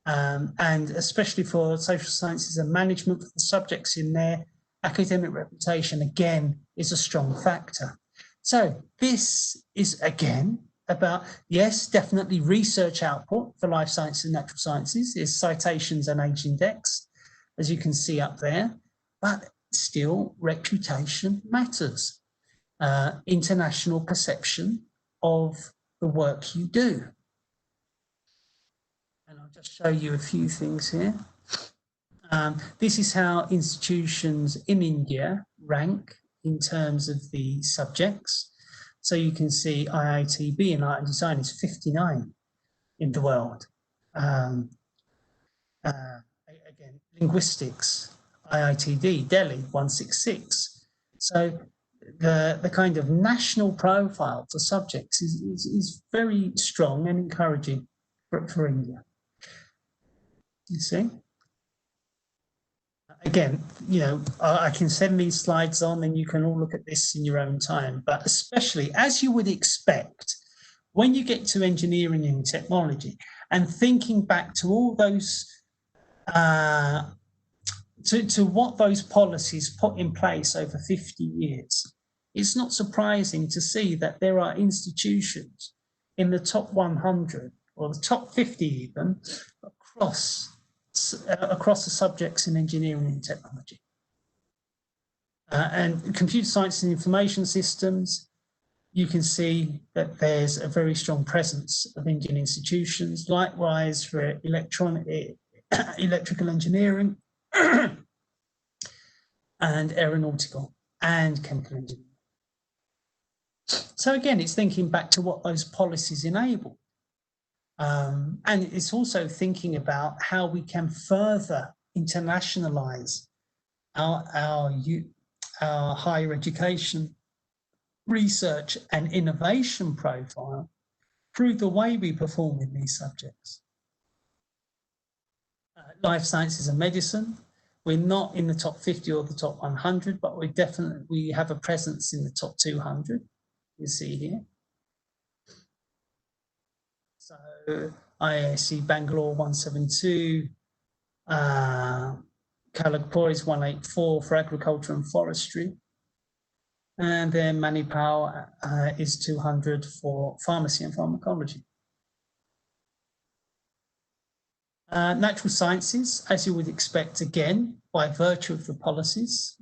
Speaker 3: and especially for social sciences and management, for the subjects in there, academic reputation, again, is a strong factor. So this is, again, about, yes, definitely research output for life sciences and natural sciences is citations and age index, as you can see up there, but still reputation matters. International perception of the work you do. And I'll just show you a few things here. This is how institutions in India rank in terms of the subjects. So you can see IITB in art and design is 59 in the world. Again, linguistics, IITD, Delhi, 166. So the kind of national profile for subjects is very strong and encouraging for India. You see? Again, you know, I can send these slides on and you can all look at this in your own time, but especially as you would expect, when you get to engineering and technology and thinking back to all those, to what those policies put in place over 50 years, it's not surprising to see that there are institutions in the top 100 or the top 50 even across the subjects in engineering and technology. And computer science and information systems, you can see that there's a very strong presence of Indian institutions. Likewise for electrical engineering and aeronautical and chemical engineering. So again, it's thinking back to what those policies enable. And it's also thinking about how we can further internationalize our higher education, research and innovation profile through the way we perform in these subjects. Life sciences and medicine, we're not in the top 50 or the top 100, but we have a presence in the top 200, you see here. So IISc Bangalore 172, Kharagpur is 184 for agriculture and forestry, and then Manipal is 200 for pharmacy and pharmacology. Natural sciences, as you would expect, again, by virtue of the policies,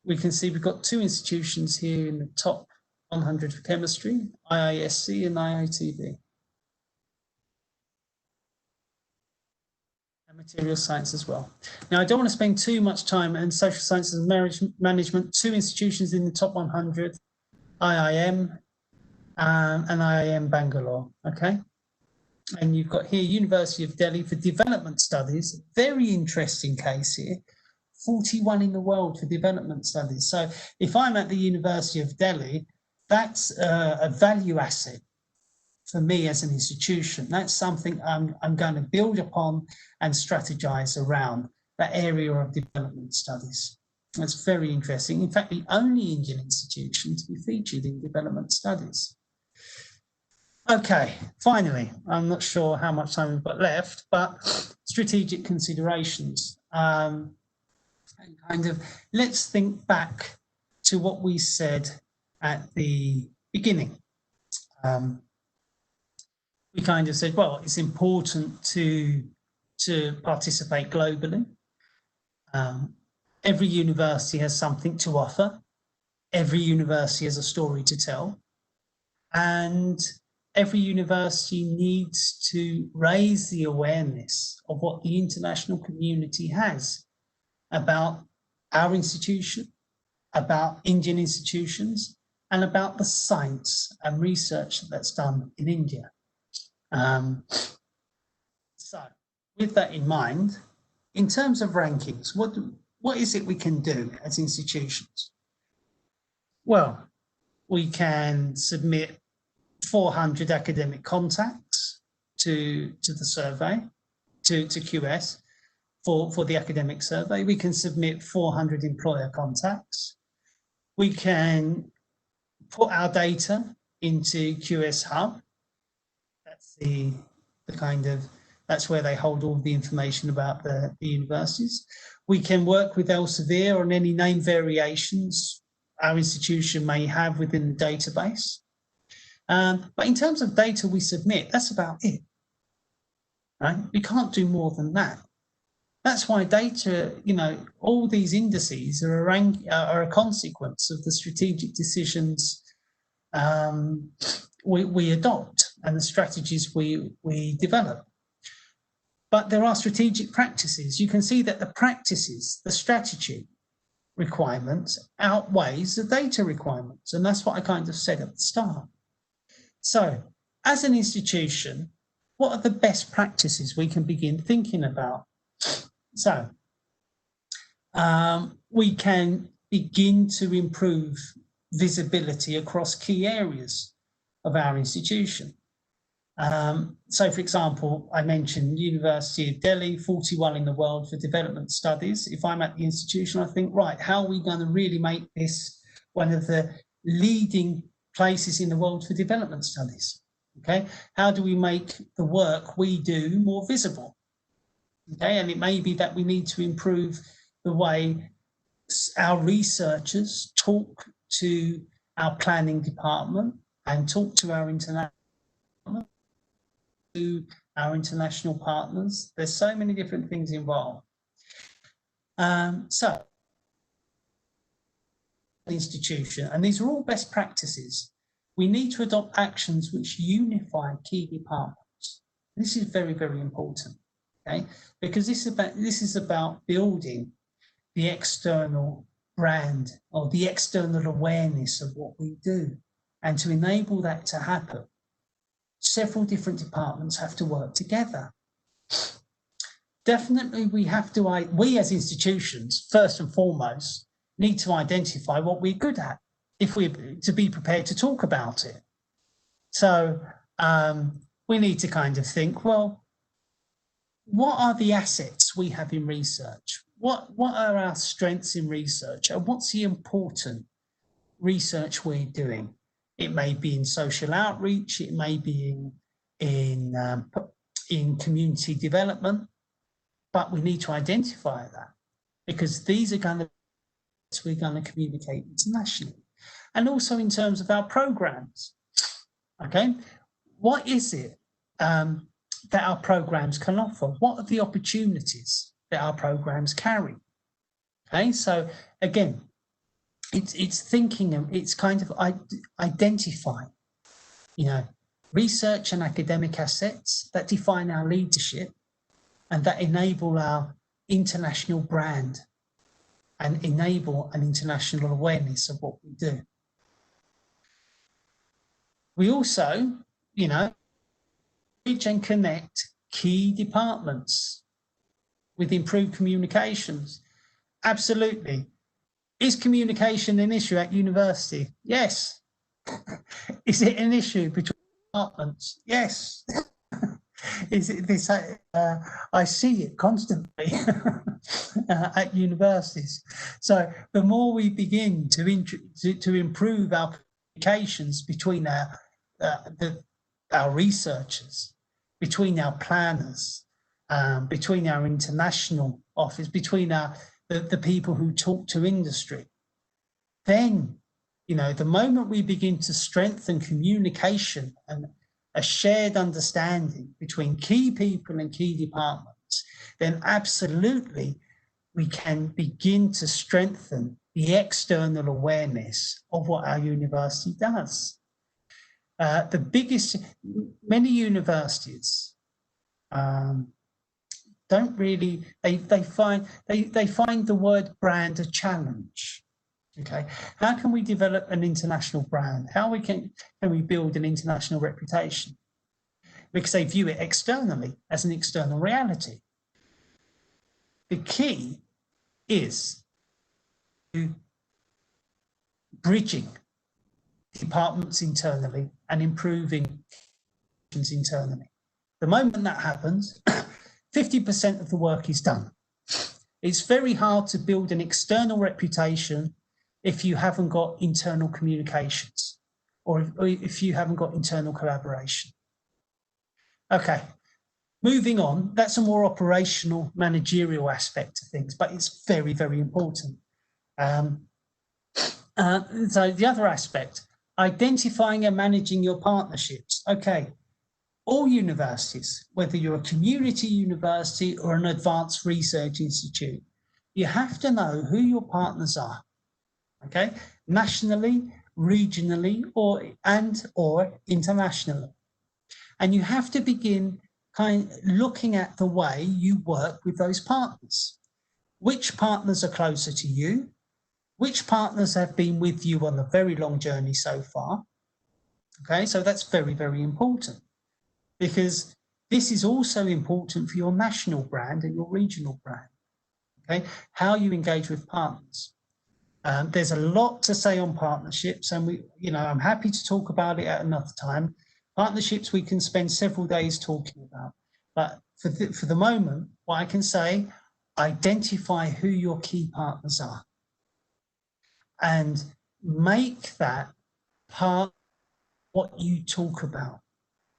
Speaker 3: we can see we've got two institutions here in the top 100 for chemistry, IISc and IITB. And material science as well. Now, I don't want to spend too much time on social sciences and management, two institutions in the top 100, IIM and IIM Bangalore, okay? And you've got here University of Delhi for development studies, very interesting case here, 41 in the world for development studies. So if I'm at the University of Delhi, that's a value asset for me as an institution. That's something I'm going to build upon and strategize around, that area of development studies. That's very interesting. In fact, the only Indian institution to be featured in development studies. Okay, finally, I'm not sure how much time we've got left, but strategic considerations. And kind of, let's think back to what we said at the beginning. We kind of said, well, it's important to participate globally. Every university has something to offer. Every university has a story to tell. And every university needs to raise the awareness of what the international community has about our institution, about Indian institutions, and about the science and research that's done in India. So with that in mind, in terms of rankings, what is it we can do as institutions? Well, we can submit 400 academic contacts to the survey, to QS for the academic survey. We can submit 400 employer contacts. We can put our data into QS Hub. That's the kind of That's where they hold all the information about the universities. We can work with Elsevier on any name variations our institution may have within the database. But in terms of data we submit, that's about it. Right? We can't do more than that. That's why data, you know, all these indices are a consequence of the strategic decisions we adopt and the strategies we develop. But there are strategic practices. You can see that the practices, the strategy requirements outweighs the data requirements. And that's what I kind of said at the start. So as an institution, what are the best practices we can begin thinking about? So we can begin to improve visibility across key areas of our institution. So, for example, I mentioned University of Delhi, 41 in the world for development studies. If I'm at the institution, I think, right, how are we going to really make this one of the leading places in the world for development studies? Okay, how do we make the work we do more visible? Okay, and it may be that we need to improve the way our researchers talk to our planning department and talk to our international partners. There's so many different things involved. So, institution, and these are all best practices. We need to adopt actions which unify key departments. This is very, very important, okay? Because this is about building the external brand or the external awareness of what we do. And to enable that to happen, several different departments have to work together. Definitely we as institutions, first and foremost, need to identify what we're good at if we're to be prepared to talk about it. So we need to kind of think, well, what are the assets we have in research? What are our strengths in research? And what's the important research we're doing? It may be in social outreach, it may be in community development, but we need to identify that because these are we're going to communicate internationally. And also in terms of our programs, okay? What is it that our programs can offer? What are the opportunities that our programs carry? Okay, so again, it's thinking, it's kind of identifying, you know, research and academic assets that define our leadership and that enable our international brand and enable an international awareness of what we do. We also, you know, reach and connect key departments with improved communications. Absolutely. Is communication an issue at university? Yes. Is it an issue between departments? Yes. Is it this? I see it constantly at universities. So the more we begin to improve our communications between our researchers, between our planners, between our international office, between the people who talk to industry, then, you know, the moment we begin to strengthen communication and a shared understanding between key people and key departments, then absolutely we can begin to strengthen the external awareness of what our university does. Many universities don't really, they find the word brand a challenge. Okay, how can we develop an international brand? How can we build an international reputation? Because they view it externally as an external reality. The key is bridging departments internally and improving internally. The moment that happens, 50% of the work is done. It's very hard to build an external reputation if you haven't got internal communications or if you haven't got internal collaboration. Okay, Moving on, that's a more operational, managerial aspect of things, but it's very, very important. So the other aspect, identifying and managing your partnerships. Okay, all universities, whether you're a community university or an advanced research institute, you have to know who your partners are, okay? Nationally, regionally, or internationally. And you have to begin looking at the way you work with those partners. Which partners are closer to you? Which partners have been with you on a very long journey so far? Okay, so that's very, very important, because this is also important for your national brand and your regional brand. Okay, how you engage with partners. There's a lot to say on partnerships, and I'm happy to talk about it at another time. Partnerships we can spend several days talking about, but for the moment, what I can say, identify who your key partners are and make that part of what you talk about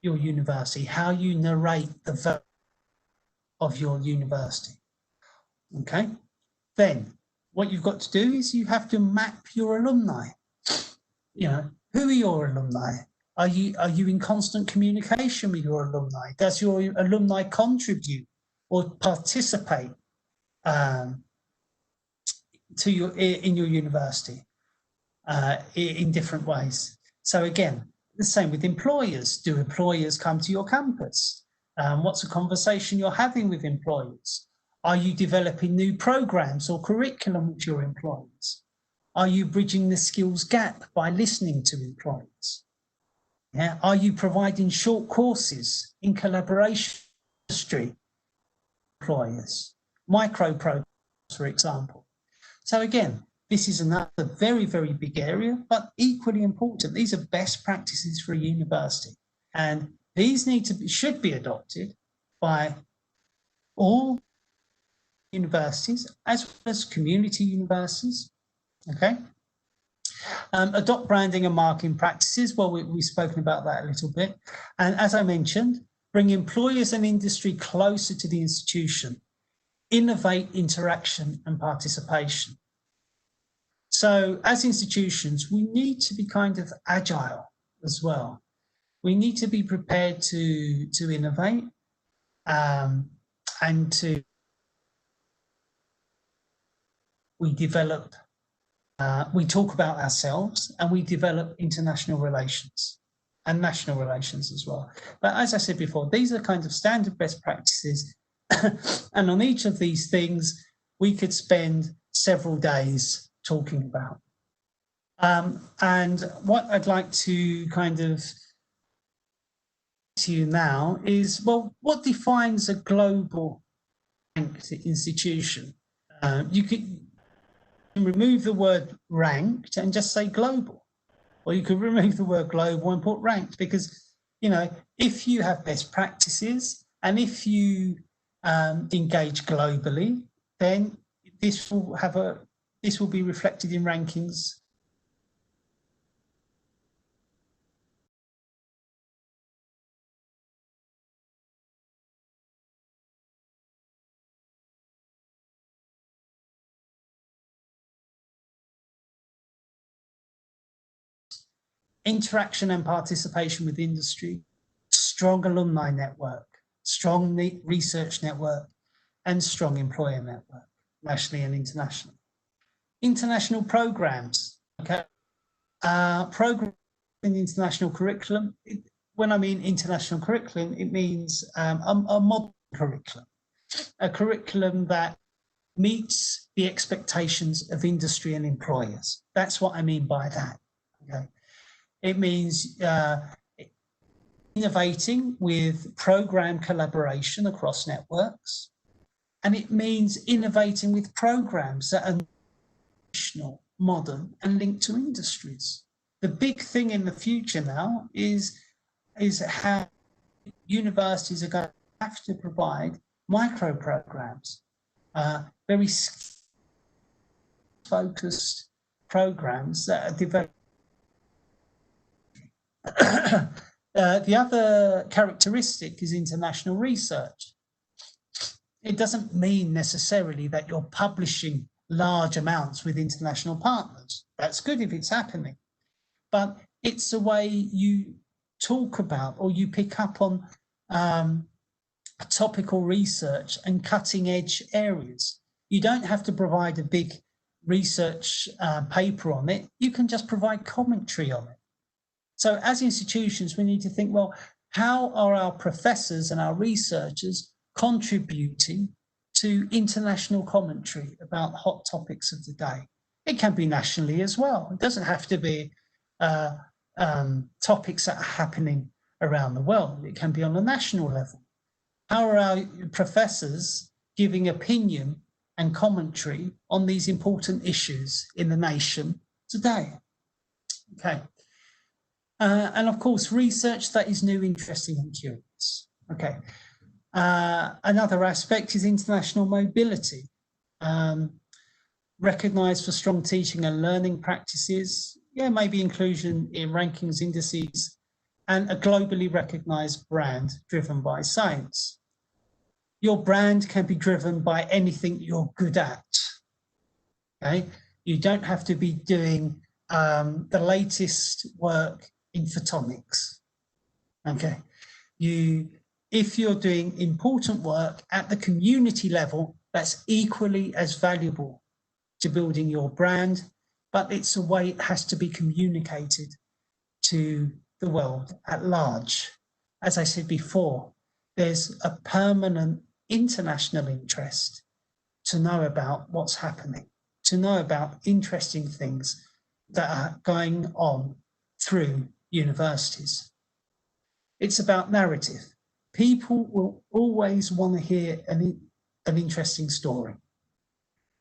Speaker 3: your university, how you narrate the value of your university. Okay, then what you've got to do is you have to map your alumni. Who are your alumni? Are you in constant communication with your alumni? Does your alumni contribute or participate in your university in different ways? So again, the same with employers. Do employers come to your campus? What's the conversation you're having with employers? Are you developing new programs or curriculum with your employers? Are you bridging the skills gap by listening to employers? Yeah. Are you providing short courses in collaboration with industry employers? Micro programs, for example. So again, this is another very, very big area, but equally important. These are best practices for a university, and these should be adopted by all universities as well as community universities. Okay. Adopt branding and marketing practices. Well, we've spoken about that a little bit. And as I mentioned, bring employers and industry closer to the institution. Innovate interaction and participation. So as institutions, we need to be kind of agile as well. We need to be prepared to innovate and we talk about ourselves and we develop international relations and national relations as well. But as I said before, these are kind of standard best practices. And on each of these things, we could spend several days talking about. And what I'd like to kind of to you now is, well, what defines a global ranked institution? You could remove the word ranked and just say global, or you could remove the word global and put ranked, because if you have best practices and if you engage globally, then this will be reflected in rankings. Interaction and participation with industry, strong alumni network, strong research network, and strong employer network, nationally and internationally. International programs, okay? Program in international curriculum. When I mean international curriculum, it means a modern curriculum, a curriculum that meets the expectations of industry and employers. That's what I mean by that, okay? It means innovating with program collaboration across networks. And it means innovating with programs that are national, modern, and linked to industries. The big thing in the future now is how universities are going to have to provide micro programs, very focused programs that are developed The other characteristic is international research. It doesn't mean necessarily that you're publishing large amounts with international partners. That's good if it's happening, but it's the way you talk about or you pick up on topical research and cutting edge areas. You don't have to provide a big research paper on it. You can just provide commentary on it. So as institutions, we need to think, well, how are our professors and our researchers contributing to international commentary about hot topics of the day? It can be nationally as well. It doesn't have to be topics that are happening around the world. It can be on a national level. How are our professors giving opinion and commentary on these important issues in the nation today? Okay. And of course, research that is new, interesting and curious. Okay. Another aspect is international mobility. Recognised for strong teaching and learning practices, maybe inclusion in rankings, indices, and a globally recognised brand driven by science. Your brand can be driven by anything you're good at. Okay, you don't have to be doing the latest work in photonics. Okay, if you're doing important work at the community level, that's equally as valuable to building your brand, but it's a way it has to be communicated to the world at large. As I said before, there's a permanent international interest to know about what's happening, to know about interesting things that are going on through universities. It's about narrative. People will always want to hear an interesting story.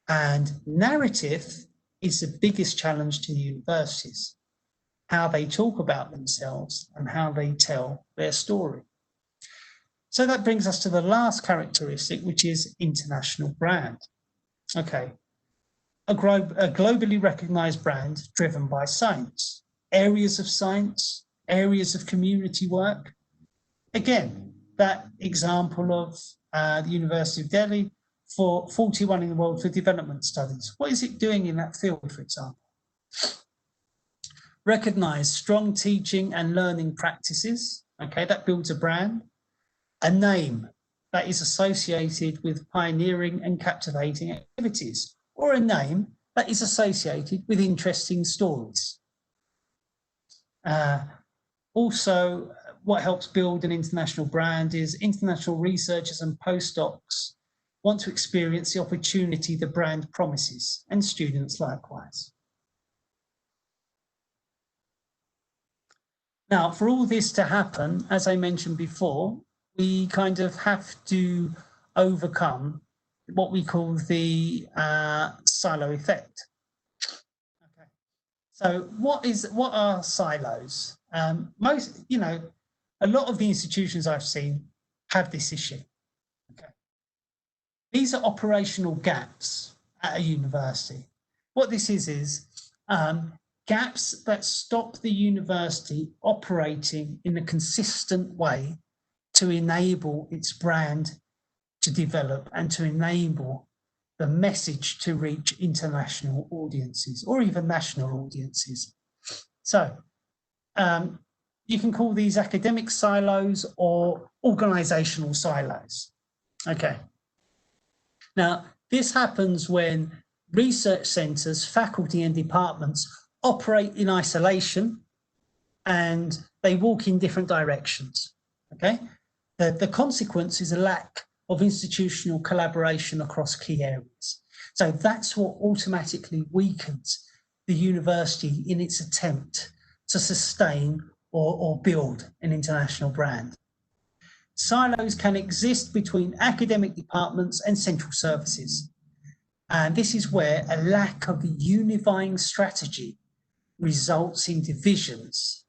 Speaker 3: And narrative is the biggest challenge to universities, how they talk about themselves and how they tell their story. So that brings us to the last characteristic, which is international brand. Okay, a globally recognized brand driven by science, areas of science, areas of community work. Again, that example of the University of Delhi for 41 in the world for development studies. What is it doing in that field, for example? Recognize strong teaching and learning practices. Okay, that builds a brand. A name that is associated with pioneering and captivating activities, or a name that is associated with interesting stories. Also, what helps build an international brand is international researchers and postdocs want to experience the opportunity the brand promises, and students likewise. Now, for all this to happen, as I mentioned before, we kind of have to overcome what we call the silo effect. Okay. So what are silos? A lot of the institutions I've seen have this issue. Okay. These are operational gaps at a university. What this is gaps that stop the university operating in a consistent way to enable its brand to develop and to enable the message to reach international audiences or even national audiences. So you can call these academic silos or organizational silos. Okay. Now, this happens when research centers, faculty and departments operate in isolation and they walk in different directions. Okay. The consequence is a lack of institutional collaboration across key areas. So that's what automatically weakens the university in its attempt to sustain or build an international brand. Silos can exist between academic departments and central services. And this is where a lack of a unifying strategy results in divisions,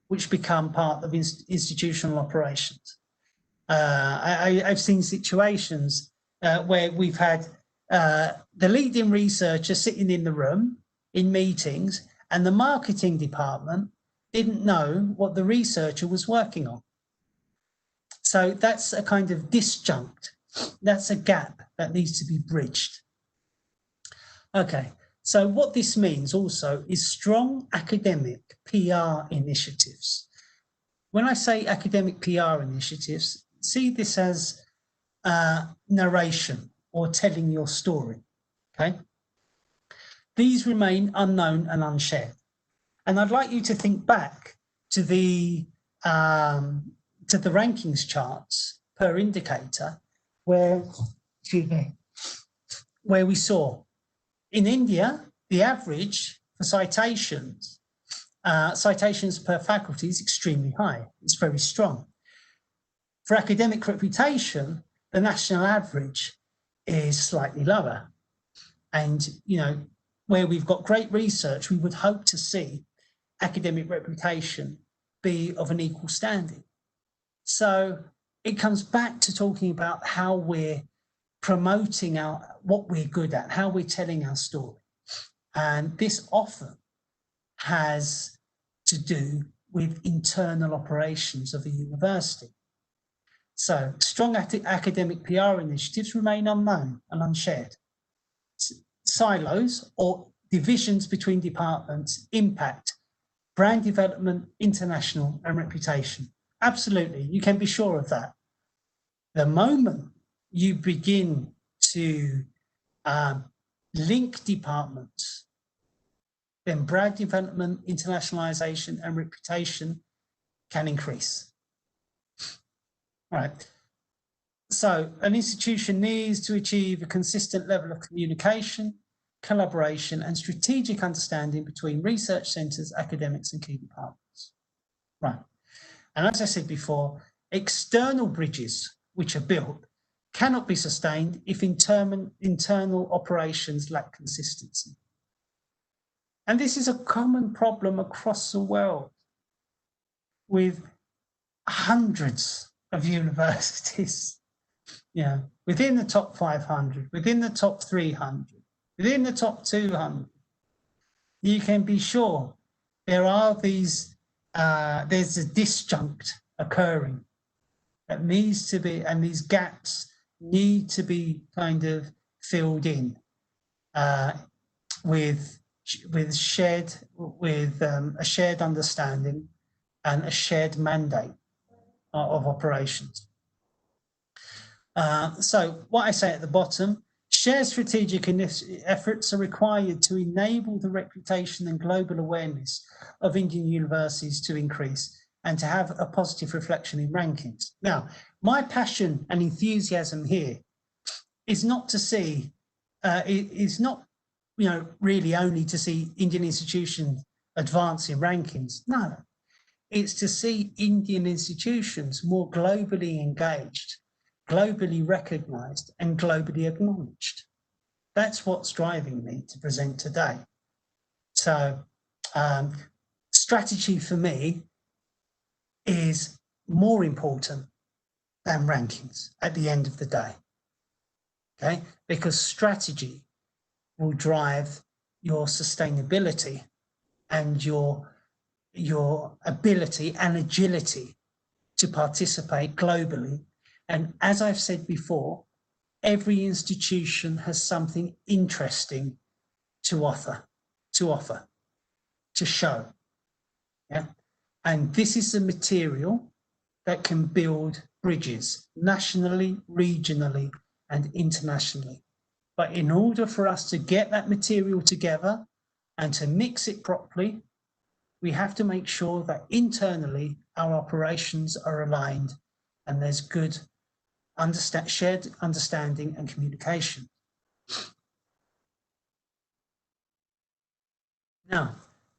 Speaker 3: which become part of institutional operations. I've seen situations where we've had the leading researcher sitting in the room in meetings and the marketing department didn't know what the researcher was working on. So that's a kind of disjunct. That's a gap that needs to be bridged. Okay, so what this means also is strong academic PR initiatives. When I say academic PR initiatives, see this as narration or telling your story, okay? These remain unknown and unshared. And I'd like you to think back to the rankings charts per indicator where, excuse me, where we saw in India, the average for citations per faculty is extremely high. It's very strong. For academic reputation, the national average is slightly lower. And, you know, where we've got great research, we would hope to see academic reputation be of an equal standing. So it comes back to talking about how we're promoting what we're good at, how we're telling our story. And this often has to do with internal operations of a university. So strong academic PR initiatives remain unknown and unshared. Silos or divisions between departments impact brand development, international and reputation. Absolutely, you can be sure of that. The moment you begin to link departments, then brand development, internationalization and reputation can increase. All right. So an institution needs to achieve a consistent level of communication, collaboration and strategic understanding between research centres, academics and key departments. Right. And as I said before, external bridges which are built cannot be sustained if internal operations lack consistency. And this is a common problem across the world with hundreds of universities, within the top 500, within the top 300, within the top 200. You can be sure there are these, there's a disjunct occurring that needs to be, and these gaps need to be kind of filled in with a shared understanding and a shared mandate of operations. So what I say at the bottom, shared strategic efforts are required to enable the reputation and global awareness of Indian universities to increase and to have a positive reflection in rankings. Now, my passion and enthusiasm here is not to see, is not, really only to see Indian institutions advance in rankings. No, it's to see Indian institutions more globally engaged, globally recognised and globally acknowledged. That's what's driving me to present today. So strategy for me is more important than rankings at the end of the day, okay? Because strategy will drive your sustainability and your ability and agility to participate globally. And as I've said before, every institution has something interesting to offer, to show. Yeah? And this is the material that can build bridges nationally, regionally, and internationally. But in order for us to get that material together and to mix it properly, we have to make sure that internally our operations are aligned and there's good shared understanding and communication. Now,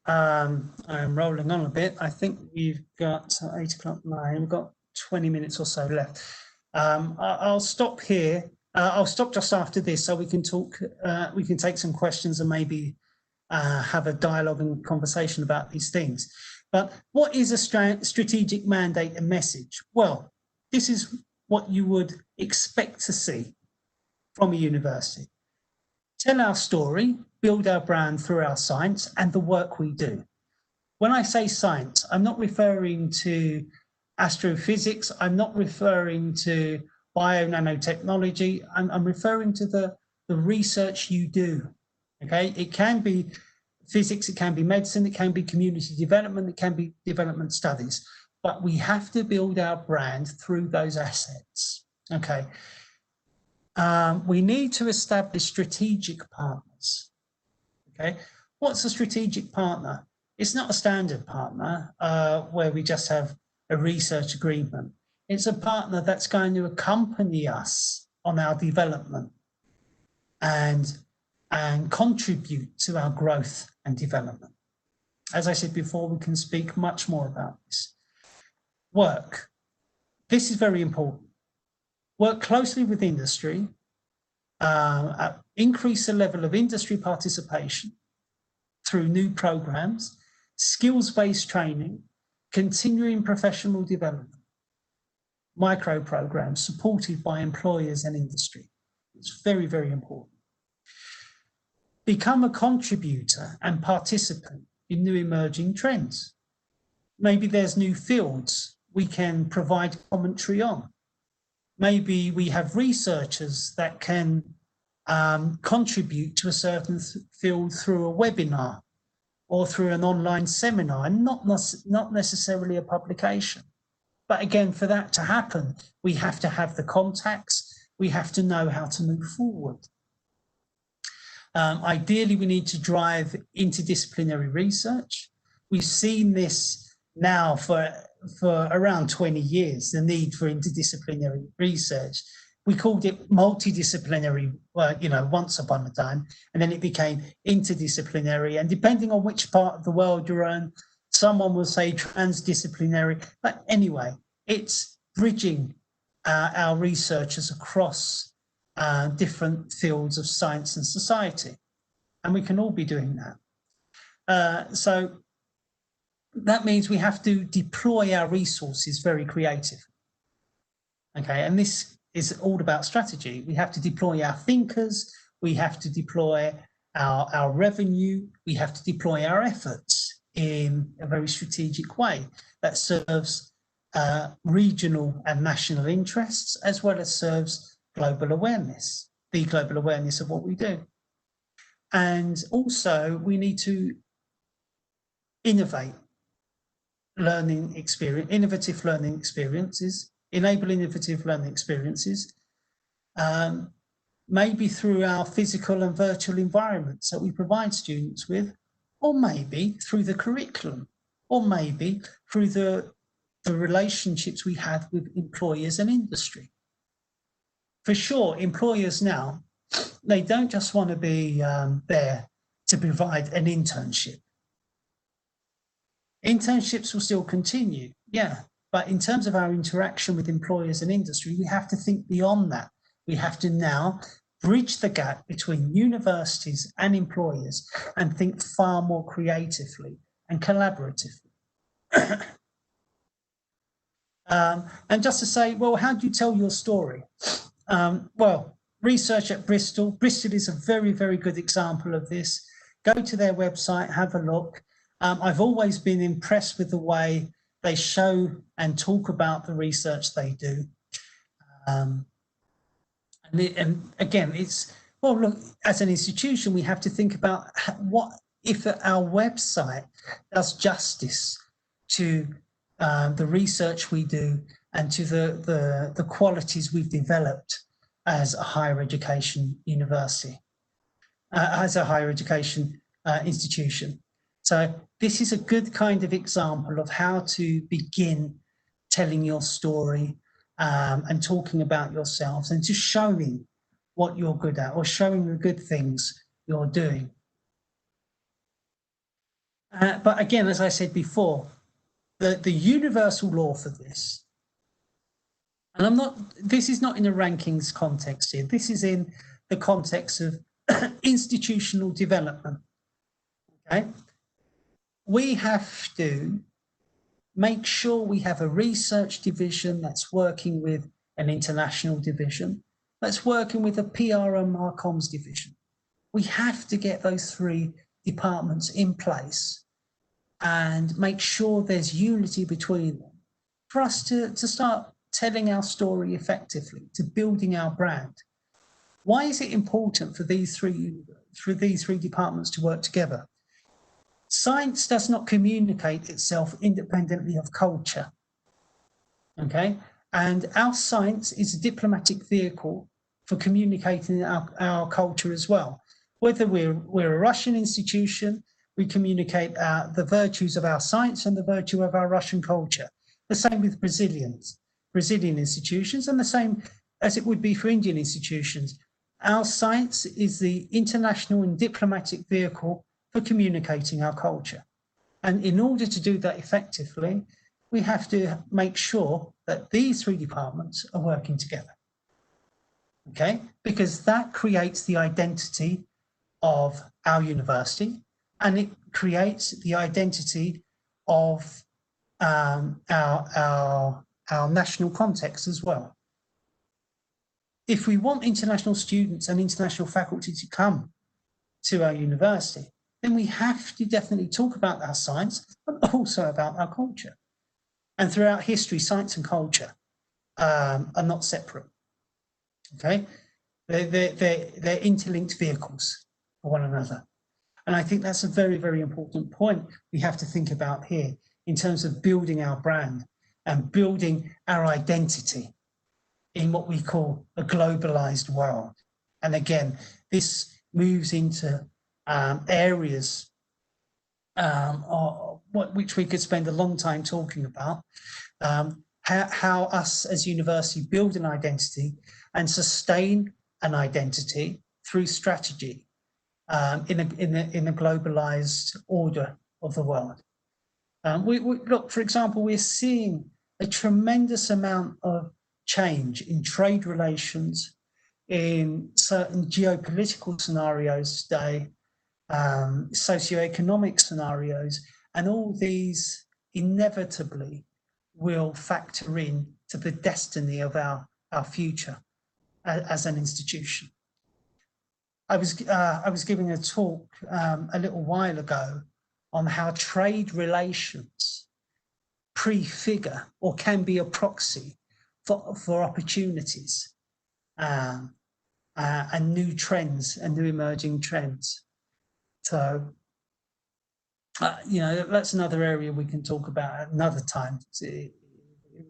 Speaker 3: I'm rolling on a bit. I think we've got 8 o'clock, 9, we've got 20 minutes or so left. I'll stop here. I'll stop just after this so we can talk, we can take some questions and maybe have a dialogue and conversation about these things. But what is a strategic mandate and message? Well, this is what you would expect to see from a university. Tell our story, build our brand through our science and the work we do. when I say science, I'm not referring to astrophysics. I'm not referring to bio-nanotechnology. I'm referring to the research you do, okay? It can be physics, it can be medicine, it can be community development, it can be development studies, but we have to build our brand through those assets, okay? We need to establish strategic partners, okay? What's a strategic partner? It's not a standard partner where we just have a research agreement. It's a partner that's going to accompany us on our development and contribute to our growth and development. As I said before, we can speak much more about this. Work. This is very important. Work closely with industry, increase the level of industry participation through new programs, skills-based training, continuing professional development, micro programs supported by employers and industry. It's very, very important. Become a contributor and participant in new emerging trends. Maybe there's new fields we can provide commentary on. Maybe we have researchers that can contribute to a certain field through a webinar or through an online seminar, and not necessarily a publication. But again, for that to happen, we have to have the contacts, we have to know how to move forward. Ideally, we need to drive interdisciplinary research. We've seen this now for around 20 years, the need for interdisciplinary research. We called it multidisciplinary, once upon a time, and then it became interdisciplinary. And depending on which part of the world you're in, someone will say transdisciplinary. But anyway, it's bridging our researchers across different fields of science and society. And we can all be doing that. So that means we have to deploy our resources very creatively. Okay, and this is all about strategy. We have to deploy our thinkers, we have to deploy our revenue, we have to deploy our efforts in a very strategic way that serves regional and national interests, as well as serves global awareness, the global awareness of what we do. And also we need to innovate learning experience, innovative learning experiences, enable innovative learning experiences, maybe through our physical and virtual environments that we provide students with, or maybe through the curriculum, or maybe through the relationships we have with employers and industry. For sure, employers now, they don't just want to be there to provide an internship. Internships will still continue, yeah, but in terms of our interaction with employers and industry, we have to think beyond that. We have to now bridge the gap between universities and employers and think far more creatively and collaboratively. And just to say, well, how do you tell your story? Well, research at Bristol. Bristol is a very, very good example of this. Go to their website, have a look. I've always been impressed with the way they show and talk about the research they do. And again, it's, well, look, as an institution, we have to think about what if our website does justice to the research we do and to the qualities we've developed as a higher education university, as a higher education institution. So this is a good kind of example of how to begin telling your story and talking about yourselves and just showing what you're good at or showing the good things you're doing. But again, as I said before, the universal law for this, and this is not in a rankings context here, this is in the context of institutional development, okay? We have to make sure we have a research division that's working with an international division, that's working with a PR and Marcoms division. We have to get those three departments in place and make sure there's unity between them for us to start telling our story effectively, to building our brand. Why is it important for these three departments to work together? Science does not communicate itself independently of culture, okay? And our science is a diplomatic vehicle for communicating our culture as well. Whether we're a Russian institution, we communicate the virtues of our science and the virtue of our Russian culture. The same with Brazilian institutions, and the same as it would be for Indian institutions. Our science is the international and diplomatic vehicle for communicating our culture. And in order to do that effectively, we have to make sure that these three departments are working together, okay? Because that creates the identity of our university, and it creates the identity of our national context as well. If we want international students and international faculty to come to our university, then we have to definitely talk about our science, but also about our culture. And throughout history, science and culture are not separate, okay? They're interlinked vehicles for one another. And I think that's a very, very important point we have to think about here in terms of building our brand and building our identity in what we call a globalized world. And again, this moves into areas which we could spend a long time talking about, how us as university build an identity and sustain an identity through strategy in a globalized order of the world. Look, for example, we're seeing a tremendous amount of change in trade relations, in certain geopolitical scenarios today, socioeconomic scenarios, and all these inevitably will factor in to the destiny of our future as an institution. I was giving a talk a little while ago on how trade relations prefigure or can be a proxy for opportunities and new trends and new emerging trends. So, you know, that's another area we can talk about at another time. It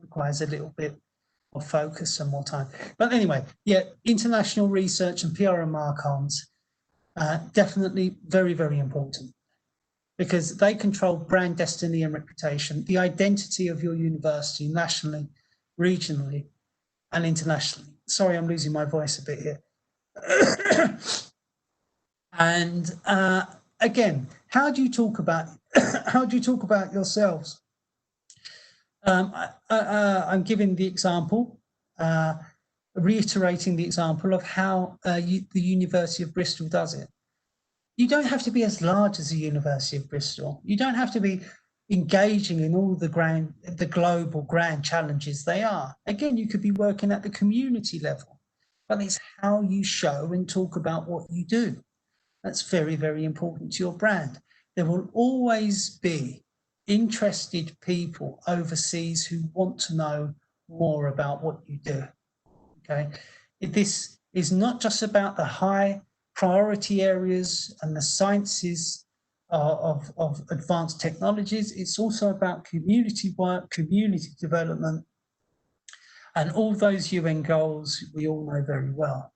Speaker 3: requires a little bit of focus and more time. But anyway, yeah, international research and PR and Marcons, definitely very, very important, because they control brand destiny and reputation, the identity of your university nationally, regionally, and internationally. Sorry, I'm losing my voice a bit here. And again, how do you talk about yourselves? I'm giving the example, reiterating the example of how the University of Bristol does it. You don't have to be as large as the University of Bristol. You don't have to be engaging in all the global grand challenges they are. Again, you could be working at the community level, but it's how you show and talk about what you do. That's very, very important to your brand. There will always be interested people overseas who want to know more about what you do, okay? This is not just about the high priority areas and the sciences of advanced technologies. It's also about community work, community development, and all those UN goals we all know very well.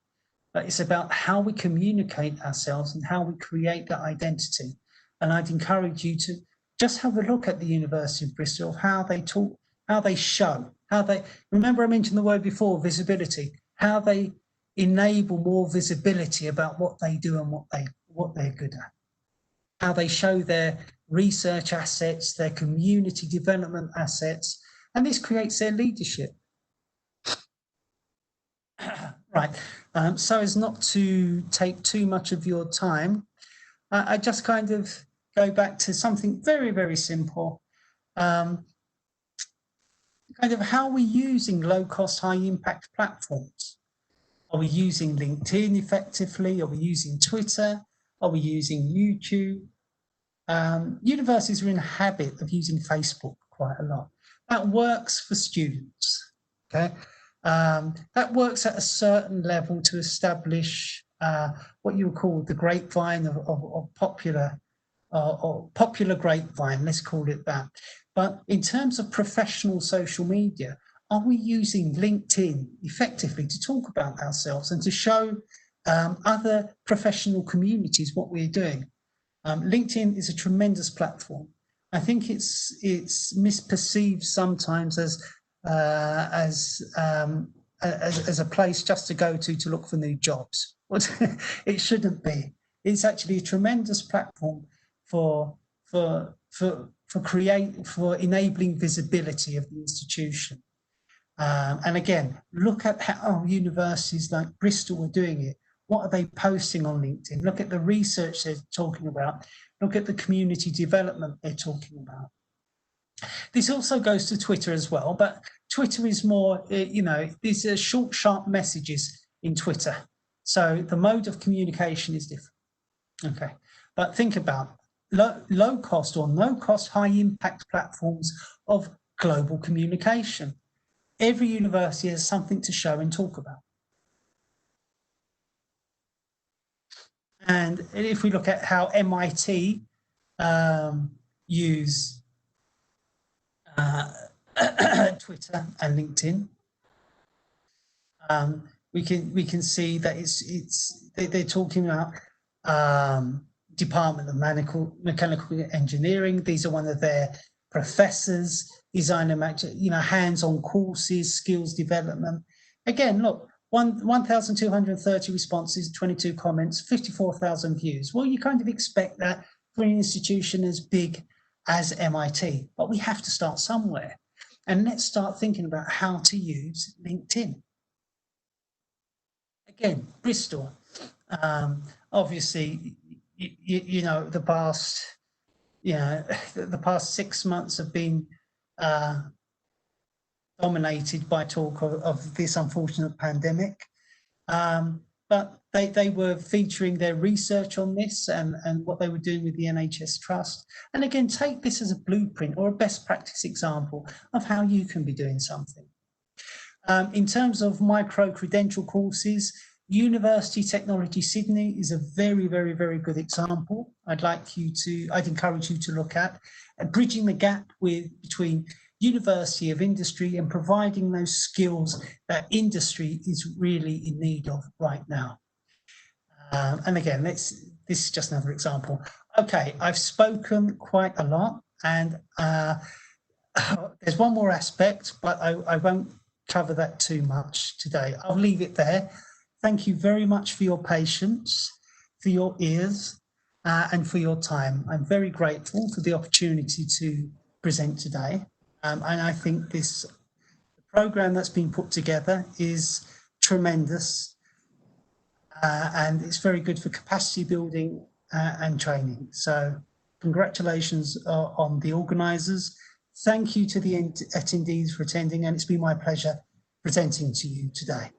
Speaker 3: But it's about how we communicate ourselves and how we create that identity. And I'd encourage you to just have a look at the University of Bristol, how they talk, how they show, remember I mentioned the word before, visibility, how they enable more visibility about what they do and what they're good at. How they show their research assets, their community development assets, and this creates their leadership. Right, so as not to take too much of your time, I just kind of go back to something very, very simple. Kind of how are we using low-cost, high-impact platforms? Are we using LinkedIn effectively? Are we using Twitter? Are we using YouTube? universities are in the habit of using Facebook quite a lot. That works for students, okay? That works at a certain level to establish what you would call the grapevine of popular, or popular grapevine, let's call it that. But in terms of professional social media, are we using LinkedIn effectively to talk about ourselves and to show other professional communities what we're doing? LinkedIn is a tremendous platform. I think it's misperceived sometimes as a place just to go to look for new jobs. It shouldn't be. It's actually a tremendous platform for enabling visibility of the institution. And again, look at how universities like Bristol are doing it. What are they posting on LinkedIn? Look at the research they're talking about. Look at the community development they're talking about. This also goes to Twitter as well, but Twitter is more, these are short, sharp messages in Twitter. So the mode of communication is different. Okay, but think about low cost or no cost, high impact platforms of global communication. Every university has something to show and talk about. And if we look at how MIT use Twitter and LinkedIn, we can see that they're talking about Department of Mechanical Engineering. These are one of their professors, designer, hands-on courses, skills development. Again, look, 1,230 responses, 22 comments, 54,000 views. Well, you kind of expect that for an institution as big as MIT, but we have to start somewhere. And let's start thinking about how to use LinkedIn. Again, Bristol, obviously, the past 6 months have been dominated by talk of this unfortunate pandemic. But they were featuring their research on this and what they were doing with the NHS Trust. And again, take this as a blueprint or a best practice example of how you can be doing something. In terms of micro-credential courses, University Technology Sydney is a very, very, very good example. I'd encourage you to look at bridging the gap between University of Industry and providing those skills that industry is really in need of right now. And again, this is just another example. Okay, I've spoken quite a lot, and there's one more aspect, but I won't cover that too much today. I'll leave it there. Thank you very much for your patience, for your ears, and for your time. I'm very grateful for the opportunity to present today. And I think the program that's been put together is tremendous, and it's very good for capacity building and training. So congratulations on the organisers. Thank you to the attendees for attending, and it's been my pleasure presenting to you today.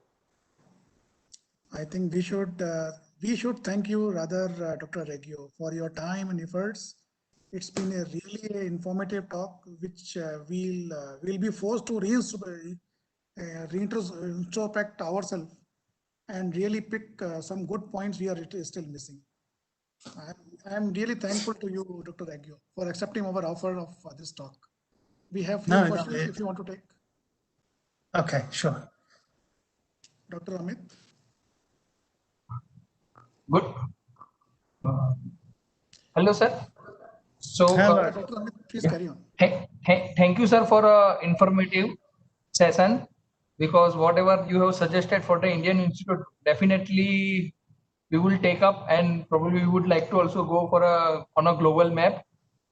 Speaker 1: I think we should thank you rather, Dr. Reggio, for your time and efforts. It's been a really informative talk, which we'll be forced to introspect ourselves and really pick some good points we are still missing. I'm really thankful to you, Dr. Reggio, for accepting our offer of this talk. We have few questions if you want to take.
Speaker 3: Okay, sure.
Speaker 1: Dr. Amit.
Speaker 2: Good. Hello, sir. So,
Speaker 1: Dr. Amit, please carry on.
Speaker 2: Thank you, sir, for an informative session, because whatever you have suggested for the Indian Institute, definitely we will take up, and probably we would like to also go for on a global map.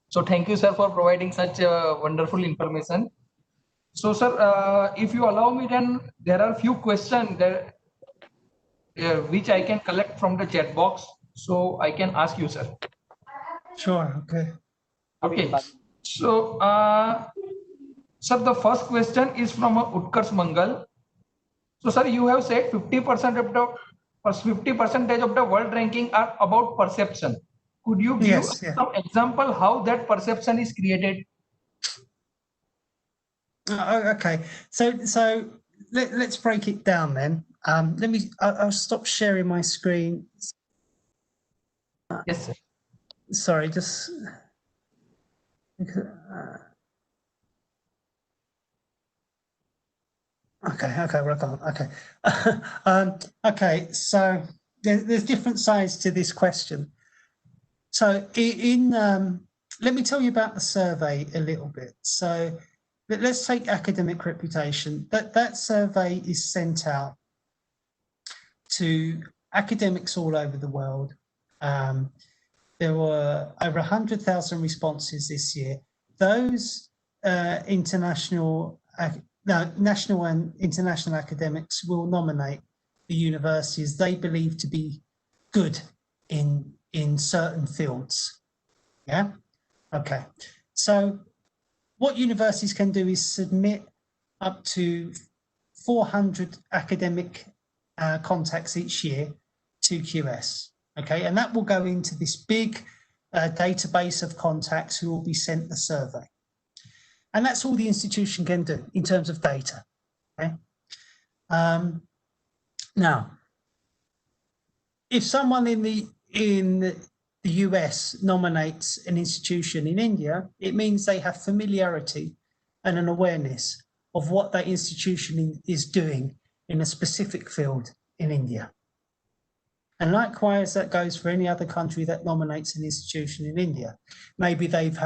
Speaker 2: So thank you, sir, for providing such wonderful information. So, sir, if you allow me, then there are a few questions that which I can collect from the chat box. So I can ask you, sir.
Speaker 3: Sure, okay.
Speaker 2: Okay. So, sir, the first question is from Utkarsh Mangal. So, sir, you have said 50% of the world ranking are about perception. Could you give
Speaker 3: Yes, yeah.
Speaker 2: some example how that perception is created?
Speaker 3: Okay, so let's break it down then. I'll stop sharing my screen.
Speaker 2: Yes, sir.
Speaker 3: Sorry, just. Okay, we're on. Okay. Okay, so there's different sides to this question. So let me tell you about the survey a little bit. So let's take academic reputation. That survey is sent out to academics all over the world. There were over 100,000 responses this year. Those national and international academics will nominate the universities they believe to be good in certain fields. Yeah. Okay. So what universities can do is submit up to 400 academic contacts each year to QS. Okay, and that will go into this big database of contacts who will be sent the survey. And that's all the institution can do in terms of data. Okay. Now, if someone in the US nominates an institution in India, it means they have familiarity and an awareness of what that institution is doing in a specific field in India. And likewise, that goes for any other country that nominates an institution in India. Maybe they've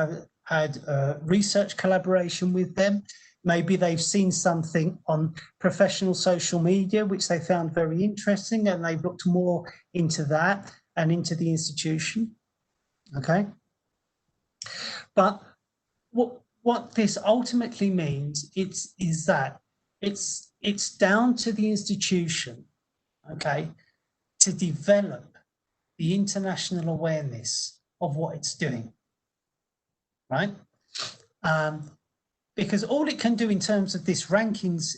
Speaker 3: had research collaboration with them. Maybe they've seen something on professional social media, which they found very interesting, and they've looked more into that and into the institution. Okay. But what this ultimately means is that it's down to the institution, okay, to develop the international awareness of what it's doing, right? Because all it can do in terms of this rankings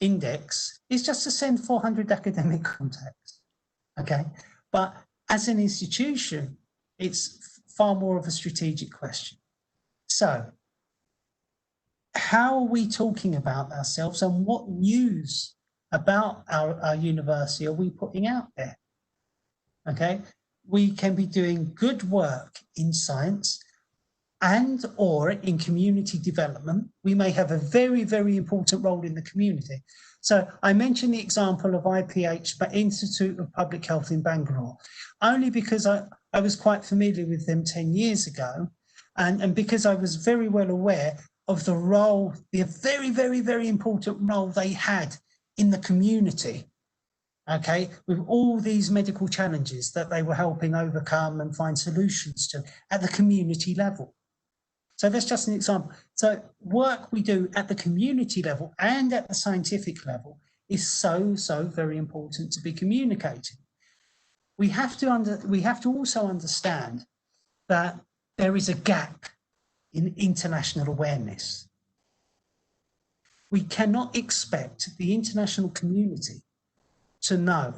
Speaker 3: index is just to send 400 academic contacts, okay? But as an institution, it's far more of a strategic question. So how are we talking about ourselves, and what news about our university are we putting out there? Okay, we can be doing good work in science and or in community development. We may have a very, very important role in the community. So I mentioned the example of IPH, but Institute of Public Health in Bangalore, only because I was quite familiar with them 10 years ago, and because I was very well aware of the role, the very, very, very important role they had in the community, okay, with all these medical challenges that they were helping overcome and find solutions to at the community level. So that's just an example. So work we do at the community level and at the scientific level is so very important to be communicating. We have to also understand that there is a gap in international awareness. We cannot expect the international community to know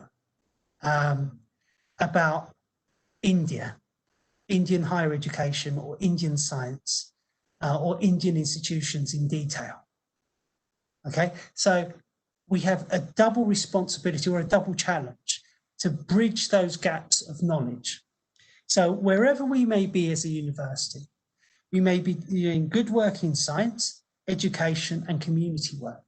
Speaker 3: about Indian higher education, or Indian science, or Indian institutions in detail. Okay, so we have a double responsibility, or a double challenge, to bridge those gaps of knowledge. So wherever we may be as a university, we may be doing good work in science, education, and community work.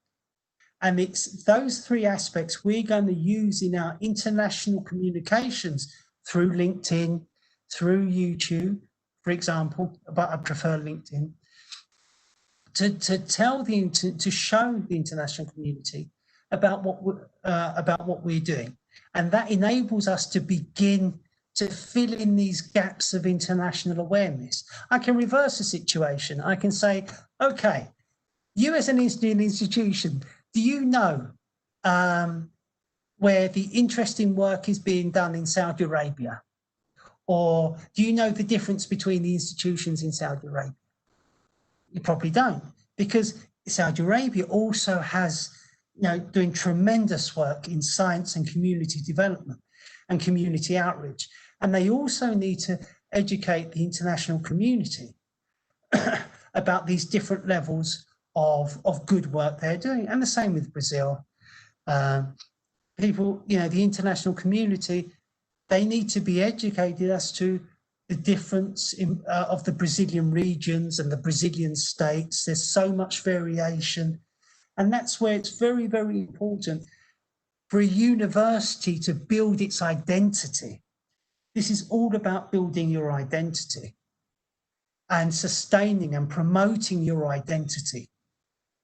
Speaker 3: And it's those three aspects we're going to use in our international communications through LinkedIn, through YouTube, for example, but I prefer LinkedIn, to show the international community about what we're doing. And that enables us to begin to fill in these gaps of international awareness. I can reverse the situation. I can say, okay, you as an Indian institution, do you know where the interesting work is being done in Saudi Arabia? Or do you know the difference between the institutions in Saudi Arabia? You probably don't, because Saudi Arabia also has, doing tremendous work in science and community development and community outreach. And they also need to educate the international community about these different levels of good work they're doing. And the same with Brazil. People, the international community, they need to be educated as to the difference of the Brazilian regions and the Brazilian states. There's so much variation. And that's where it's very, very important for a university to build its identity. This is all about building your identity and sustaining and promoting your identity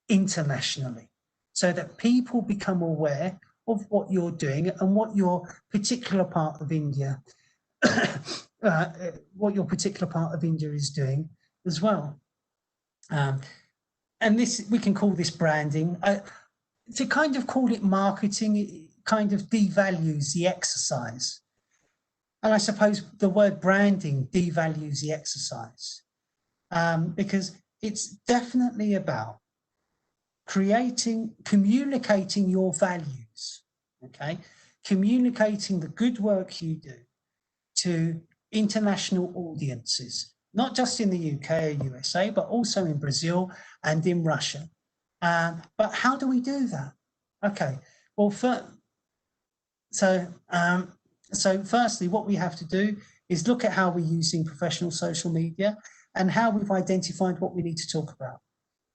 Speaker 3: internationally so that people become aware of what you're doing and what your particular part of India is doing as well. And this, we can call this branding. To kind of call it marketing, it kind of devalues the exercise. And I suppose the word branding devalues the exercise because it's definitely about communicating your values, okay? Communicating the good work you do to international audiences, not just in the UK or USA, but also in Brazil and in Russia. But how do we do that? Okay, well, so firstly, what we have to do is look at how we're using professional social media and how we've identified what we need to talk about.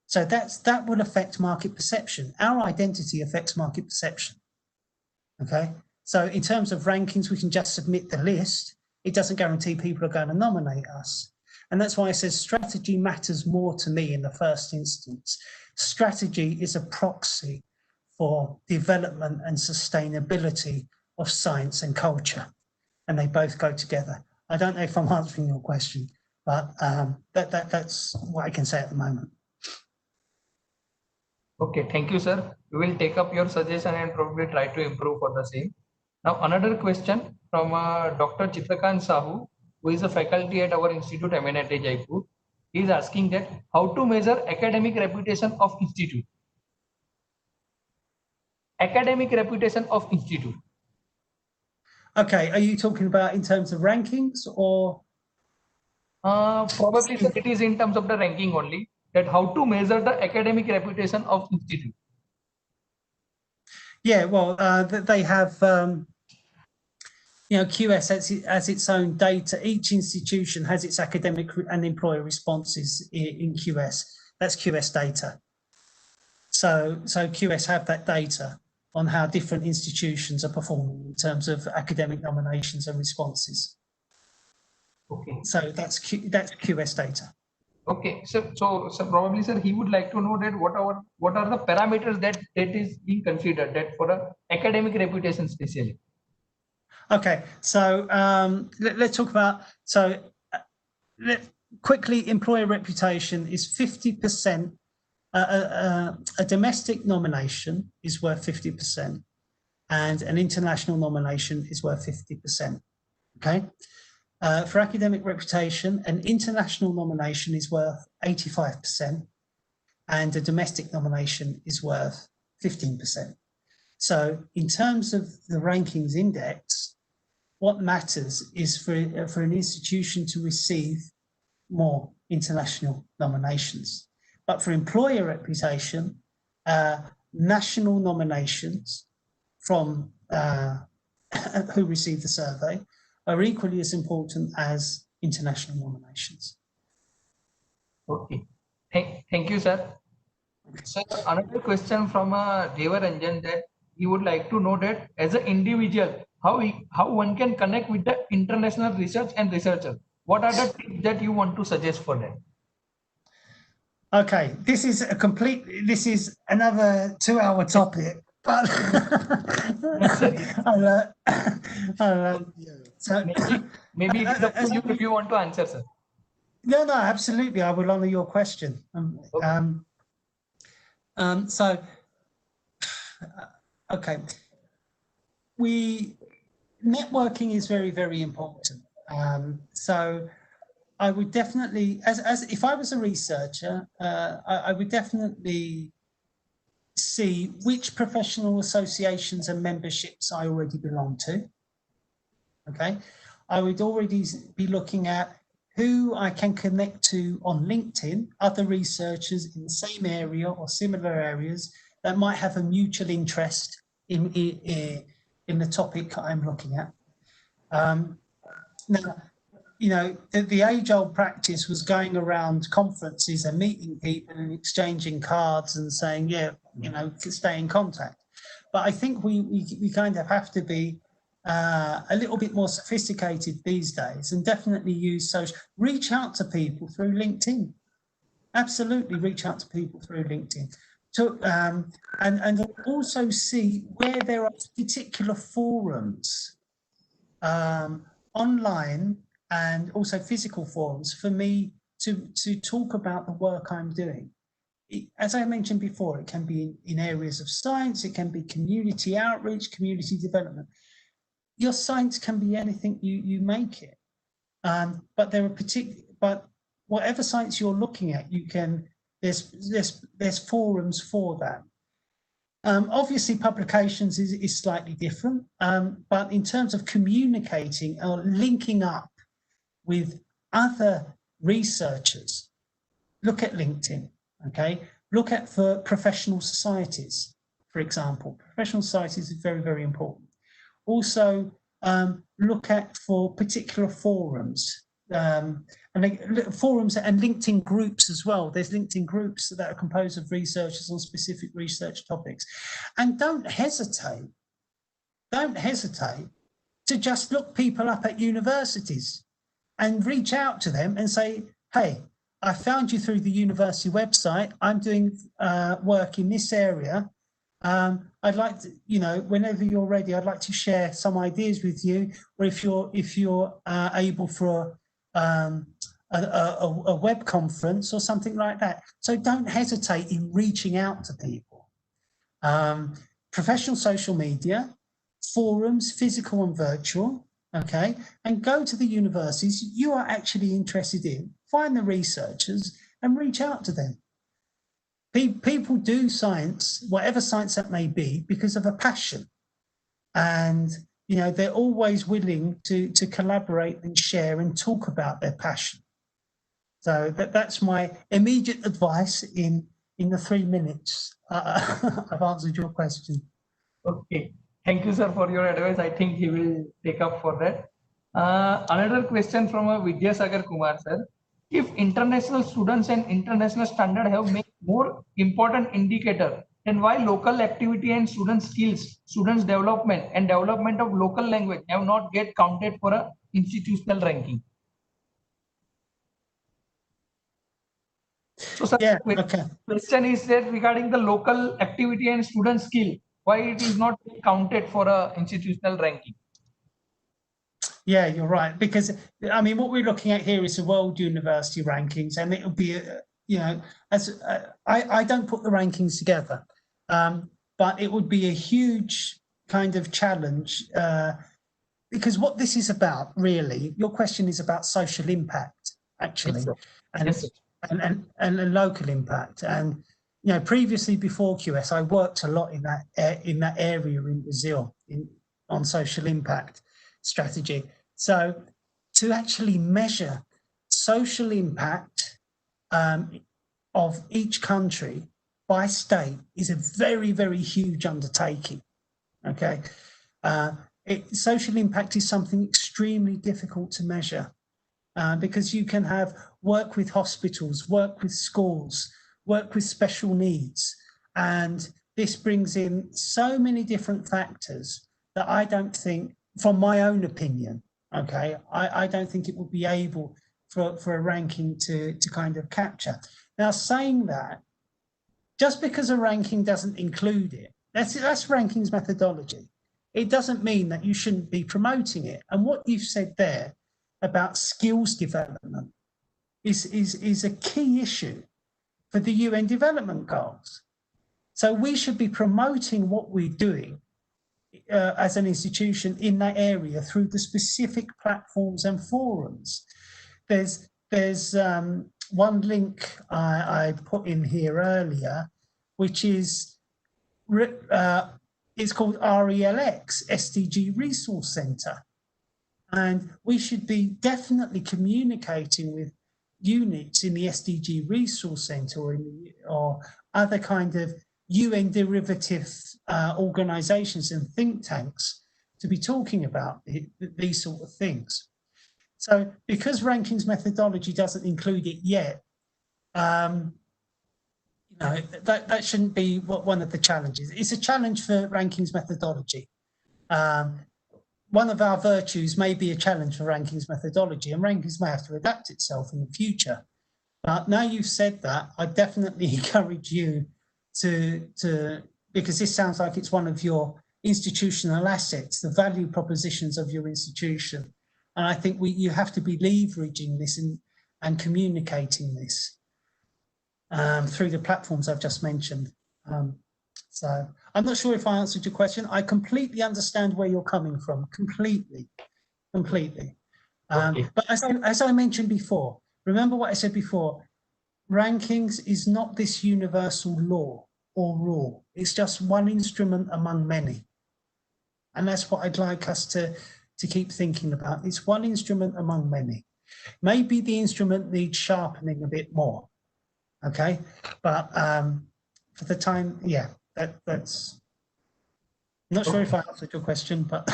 Speaker 3: So that will affect market perception. Our identity affects market perception, okay? So in terms of rankings, we can just submit the list. It doesn't guarantee people are going to nominate us. And that's why I said strategy matters more to me in the first instance. Strategy is a proxy for development and sustainability of science and culture, and they both go together. I don't know if I'm answering your question, but that's what I can say at the moment.
Speaker 2: Okay, thank you, sir. We will take up your suggestion and probably try to improve for the same. Now, another question from Dr. Chitrakan Sahu, who is a faculty at our institute, MNIT Jaipur. He is asking that how to measure academic reputation of institute. Academic reputation of institute.
Speaker 3: Okay, are you talking about in terms of rankings or?
Speaker 2: Probably sir, it is in terms of the ranking only, that how to measure the academic reputation of institute.
Speaker 3: Yeah, well, they have, QS has its own data. Each institution has its academic and employer responses in QS. That's QS data. So QS have that data on how different institutions are performing in terms of academic nominations and responses.
Speaker 2: Okay.
Speaker 3: So that's QS data.
Speaker 2: Okay, so probably, sir, he would like to know that what are the parameters that is being considered that for a academic reputation especially.
Speaker 3: Okay, so let's talk about, quickly, employer reputation is 50%. A domestic nomination is worth 50%, and an international nomination is worth 50%. Okay. For academic reputation, an international nomination is worth 85%, and a domestic nomination is worth 15%. So in terms of the rankings index, what matters is for an institution to receive more international nominations. But for employer reputation, national nominations from who receive the survey are equally as important as international nominations.
Speaker 2: Okay, thank you, sir. Sir, another question from Day4 that he would like to know that as an individual, how one can connect with the international research and researcher. What are the tips that you want to suggest for that?
Speaker 3: Okay, this is another 2-hour topic, but so
Speaker 2: maybe it is up to you if you want to answer, sir.
Speaker 3: No, absolutely. I will honor your question. Okay. Networking is very, very important. So I would definitely, if I was a researcher, I would definitely see which professional associations and memberships I already belong to. Okay. I would already be looking at who I can connect to on LinkedIn, other researchers in the same area or similar areas that might have a mutual interest in the topic I'm looking at. Now, you know, the age-old practice was going around conferences and meeting people and exchanging cards and saying, yeah, you know, stay in contact. But I think we kind of have to be a little bit more sophisticated these days and definitely use social, reach out to people through LinkedIn. Absolutely reach out to people through LinkedIn. And also see where there are particular forums online and also physical forums for me to talk about the work I'm doing. As I mentioned before, it can be in areas of science, it can be community outreach, community development. Your science can be anything you make it. But there are but whatever science you're looking at, you can, there's forums for that. Obviously, publications is slightly different, but in terms of communicating or linking up with other researchers, look at LinkedIn, okay? Look at for professional societies, for example. Professional societies is very, very important. Also, look at for particular forums, forums and LinkedIn groups as well. There's LinkedIn groups that are composed of researchers on specific research topics. And don't hesitate to just look people up at universities and reach out to them and say, hey, I found you through the university website. I'm doing work in this area. I'd like to, you know, whenever you're ready, I'd like to share some ideas with you, or if you're able for a web conference or something like that. So don't hesitate in reaching out to people. Professional social media, forums, physical and virtual, okay, and go to the universities you are actually interested in, find the researchers and reach out to them. People do science, whatever science that may be, because of a passion. And, you know, they're always willing to collaborate and share and talk about their passion. So that's my immediate advice in the 3 minutes. I've answered your question.
Speaker 2: Okay. Thank you, sir, for your advice. I think he will take up for that. Another question from Vidyasagar Kumar, sir. If international students and international standard have made more important indicator, then why local activity and student skills, students development and development of local language have not get counted for a institutional ranking? So, sir,
Speaker 3: yeah, okay.
Speaker 2: Question is that regarding the local activity and student skill, why it is not counted for a institutional ranking?
Speaker 3: Yeah, you're right. Because I mean, what we're looking at here is the world university rankings, and it'll be, you know, as I don't put the rankings together, but it would be a huge kind of challenge because what this is about, really, your question is about social impact, actually,
Speaker 2: yes,
Speaker 3: and a local impact. And you know, previously before QS, I worked a lot in that area in Brazil on social impact strategy. So to actually measure social impact of each country by state is a very, very huge undertaking. Okay, social impact is something extremely difficult to measure because you can have work with hospitals, work with schools, work with special needs, and this brings in so many different factors that I don't think, from my own opinion, okay, I don't think it would be able for a ranking to kind of capture. Now, saying that, just because a ranking doesn't include it, that's rankings methodology. It doesn't mean that you shouldn't be promoting it. And what you've said there about skills development is a key issue for the UN development goals. So we should be promoting what we're doing as an institution in that area through the specific platforms and forums. There's one link I put in here earlier, which is it's called RELX, SDG Resource Center. And we should be definitely communicating with units in the SDG Resource Centre or other kind of UN derivative organisations and think tanks to be talking about these sort of things. So because rankings methodology doesn't include it yet, you know, that shouldn't be one of the challenges. It's a challenge for rankings methodology. One of our virtues may be a challenge for rankings methodology, and rankings may have to adapt itself in the future. But now you've said that, I definitely encourage you to because this sounds like it's one of your institutional assets, the value propositions of your institution. And I think you have to be leveraging this and communicating this through the platforms I've just mentioned. So I'm not sure if I answered your question. I completely understand where you're coming from, completely.
Speaker 2: Okay.
Speaker 3: But as I mentioned before, remember what I said before, rankings is not this universal law or rule. It's just one instrument among many. And that's what I'd like us to keep thinking about. It's one instrument among many. Maybe the instrument needs sharpening a bit more, okay? But for the time, yeah, that's, I'm not sure if I answered your question, but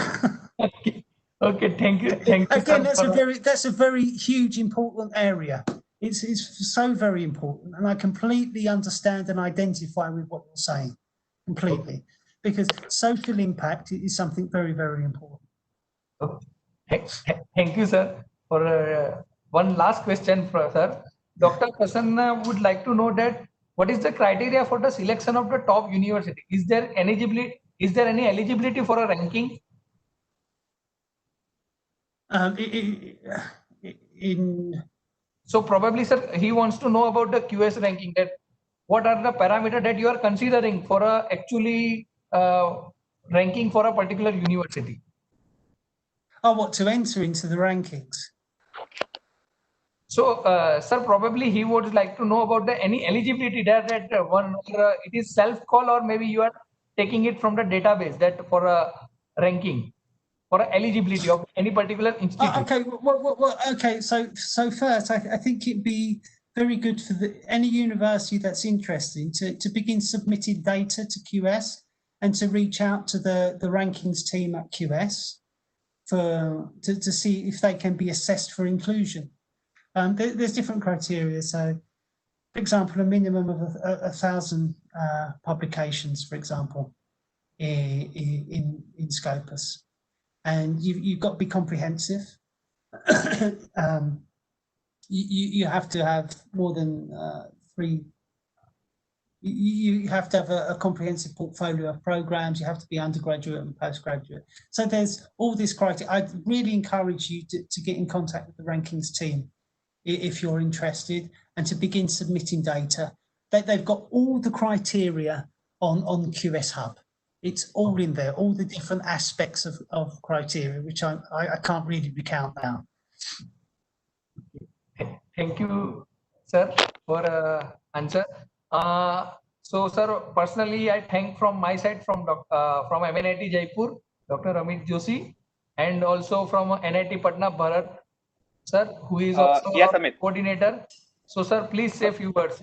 Speaker 2: Okay, thank you.
Speaker 3: Again, that's a very huge, important area. It's so very important, and I completely understand and identify with what you're saying, completely, because social impact is something very, very important.
Speaker 2: Thank you, sir. For one last question, sir. Dr. Prasanna would like to know that what is the criteria for the selection of the top university? Is there eligibility? Is there any eligibility for a ranking? So probably, sir, he wants to know about the QS ranking. That what are the parameters that you are considering for actually ranking for a particular university?
Speaker 3: Oh, what, to enter into the rankings?
Speaker 2: So, sir, probably he would like to know about any eligibility there, that one it is self call, or maybe you are taking it from the database that for a ranking, for eligibility of any particular institute.
Speaker 3: Okay, well, okay. So first, I think it'd be very good for any university that's interested to begin submitting data to QS and to reach out to the rankings team at QS to see if they can be assessed for inclusion. There's different criteria. So, for example, a minimum of 1,000 publications, for example, in Scopus. And you've got to be comprehensive. You have to have more than 3. You have to have a comprehensive portfolio of programs. You have to be undergraduate and postgraduate. So there's all this criteria. I'd really encourage you to get in contact with the rankings team if you're interested, and to begin submitting data. They've got all the criteria on QS Hub. It's all in there, all the different aspects of criteria, which I can't really recount now.
Speaker 2: Thank you, sir, for answer. So, sir, personally, I thank from my side from MNIT Jaipur, Dr. Amit Joshi, and also from NIT Patna, Bharat, sir, who is also
Speaker 4: yes, Amit.
Speaker 2: coordinator. So, sir, please say a few words.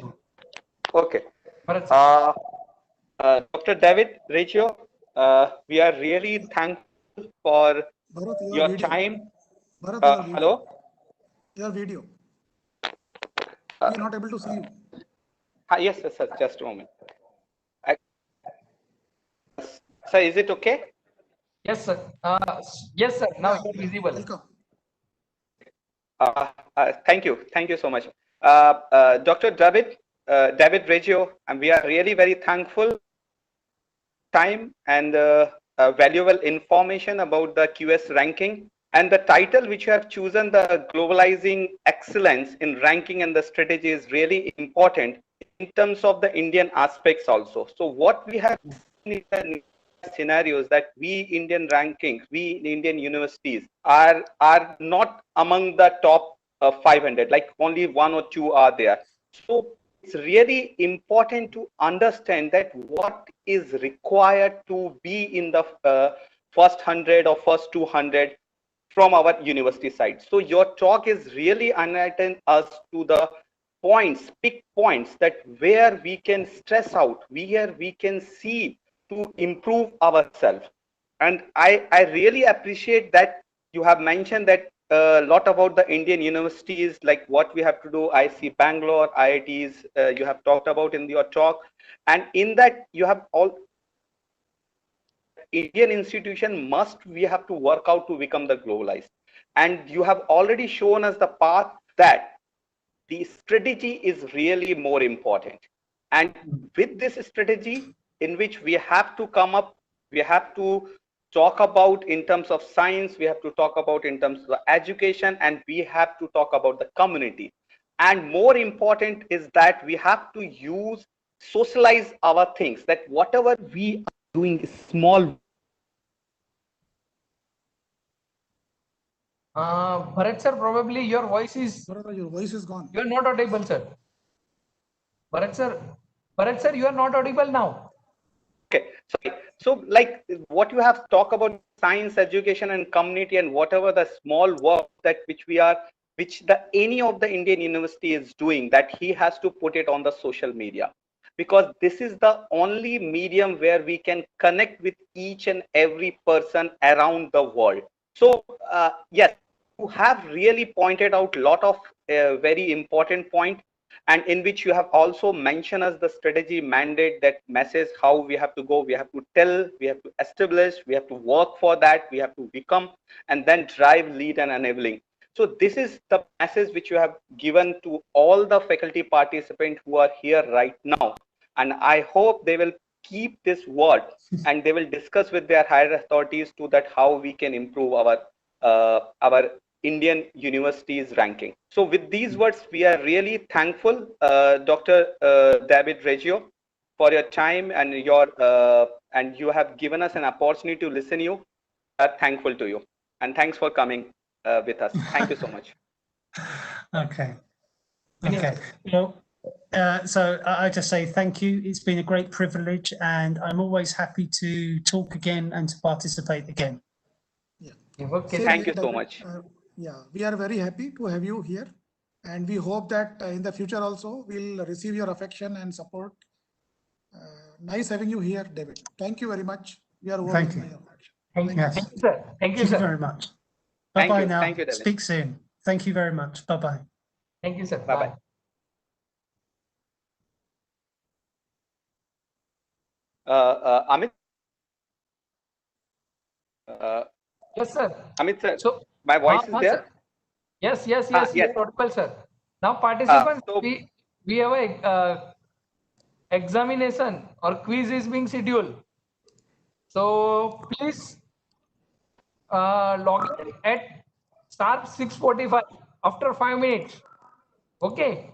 Speaker 4: Okay.
Speaker 2: Bharat,
Speaker 4: Dr. David Reggio, we are really thankful for
Speaker 1: Bharat,
Speaker 4: your
Speaker 1: video.
Speaker 4: time.
Speaker 1: Bharat,
Speaker 4: hello?
Speaker 1: Your video. We are not able to see you.
Speaker 4: Yes, sir, just a moment. Sir, is it okay?
Speaker 2: yes, sir. Yes, sir. Now you are visible.
Speaker 1: Welcome.
Speaker 4: Thank you so much. Dr. David Reggio, and we are really very thankful time and valuable information about the QS ranking, and the title which you have chosen, the globalizing excellence in ranking and the strategy, is really important in terms of the Indian aspects also. So what we have seen in scenarios that we Indian rankings, we Indian universities are not among the top 500, like only 1 or 2 are there. So it's really important to understand that what is required to be in the first 100 or first 200 from our university side. So your talk is really enlightening us to the points, pick points that where we can stress out, where we can see to improve ourselves. And I really appreciate that you have mentioned that a lot about the Indian universities, like what we have to do. I see Bangalore, IITs, you have talked about in your talk. And in that, you have all Indian institution must, we have to work out to become the globalized. And you have already shown us the path that the strategy is really more important. And with this strategy, in which we have to come up, we have to talk about in terms of science, we have to talk about in terms of education, and we have to talk about the community. And more important is that we have to use, socialize our things, that whatever we are doing is small.
Speaker 2: Bharat sir, probably your voice is,
Speaker 1: Your voice is gone.
Speaker 2: you are not audible, sir. Bharat sir, you are not audible now.
Speaker 4: Okay, sorry. So like what you have talked about science, education and community, and whatever the small work that which we are, which the any of the Indian university is doing, that he has to put it on the social media, because this is the only medium where we can connect with each and every person around the world. So yes, you have really pointed out a lot of very important point, and in which you have also mentioned as the strategy mandate, that message how we have to go, we have to tell, we have to establish, we have to work for that, we have to become, and then drive, lead and enabling. So this is the message which you have given to all the faculty participants who are here right now, and I hope they will keep this word and they will discuss with their higher authorities to that how we can improve our Indian universities ranking. So with these words, we are really thankful, Dr. David Reggio, for your time and your and you have given us an opportunity to listen you. We are thankful to you, and thanks for coming with us. Thank you so much.
Speaker 3: Okay. Okay. Well, so I just say thank you. It's been a great privilege, and I'm always happy to talk again and to participate again.
Speaker 1: Yeah.
Speaker 2: Okay.
Speaker 4: Thank you so much.
Speaker 1: Yeah, we are very happy to have you here, and we hope that in the future also we'll receive your affection and support. Nice having you here, David. Thank you very much. We are
Speaker 3: Thank
Speaker 1: overwhelmed
Speaker 3: you.
Speaker 1: by your affection.
Speaker 2: Thank you,
Speaker 3: Yes.
Speaker 2: thank you, sir. Thank you,
Speaker 3: Thank you
Speaker 2: sir.
Speaker 3: very much.
Speaker 4: Thank
Speaker 3: Bye-bye
Speaker 4: you.
Speaker 3: now.
Speaker 4: Thank you, David.
Speaker 3: Speak soon. Thank you very much. Bye-bye.
Speaker 2: Thank you, sir.
Speaker 4: Bye-bye. Amit,
Speaker 2: Yes, sir.
Speaker 4: Amit sir,
Speaker 2: So,
Speaker 4: my voice is
Speaker 2: sir.
Speaker 4: there.
Speaker 2: Yes,
Speaker 4: Yes.
Speaker 2: you are audible, sir. Now, participants,
Speaker 4: So
Speaker 2: we have a examination or quiz is being scheduled. So please log in at sharp 6:45 after 5 minutes. Okay.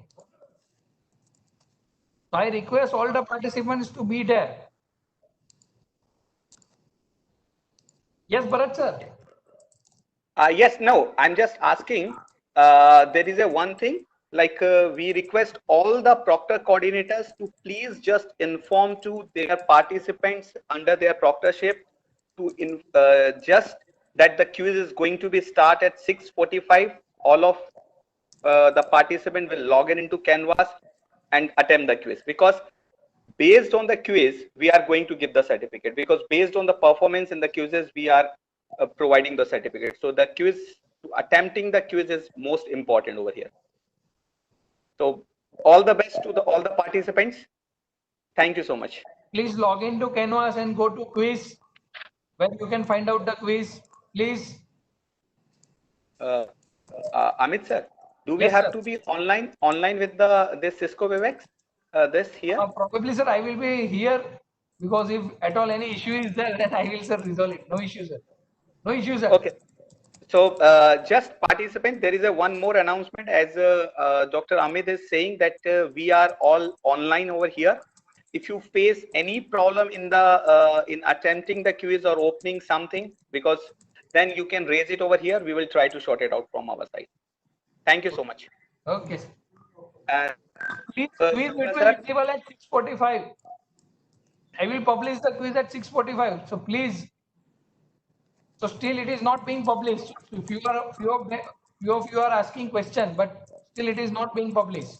Speaker 2: So I request all the participants to be there. Yes, Bharat sir.
Speaker 4: yes, no, I'm just asking. There is a one thing, like we request all the proctor coordinators to please just inform to their participants under their proctorship to just that the quiz is going to be start at 6:45. All of the participant will log in into Canvas and attempt the quiz, because based on the quiz we are going to give the certificate, because based on the performance in the quizzes we are providing the certificate. So the quiz, attempting the quiz is most important over here. So all the best to all the participants. Thank you so much.
Speaker 2: Please log into Canvas and go to quiz where you can find out the quiz. Please.
Speaker 4: Amit sir, do we
Speaker 2: Yes,
Speaker 4: have
Speaker 2: sir.
Speaker 4: to be online with the this Cisco Webex this here?
Speaker 2: Probably, sir, I will be here because if at all any issue is there, then I will, sir, resolve it. No issue, sir. No issue, sir.
Speaker 4: Okay. So just participant, there is a one more announcement, as Dr. Amit is saying that we are all online over here. If you face any problem in the in attempting the quiz or opening something, because then you can raise it over here. We will try to sort it out from our side. Thank you so much.
Speaker 2: Okay, sir.
Speaker 4: And
Speaker 2: Please, quiz it will
Speaker 4: sir,
Speaker 2: be visible at 6:45. I will publish the quiz at 6:45. So please So still it is not being published. Few of you are asking question, but still it is not being published.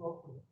Speaker 2: Okay.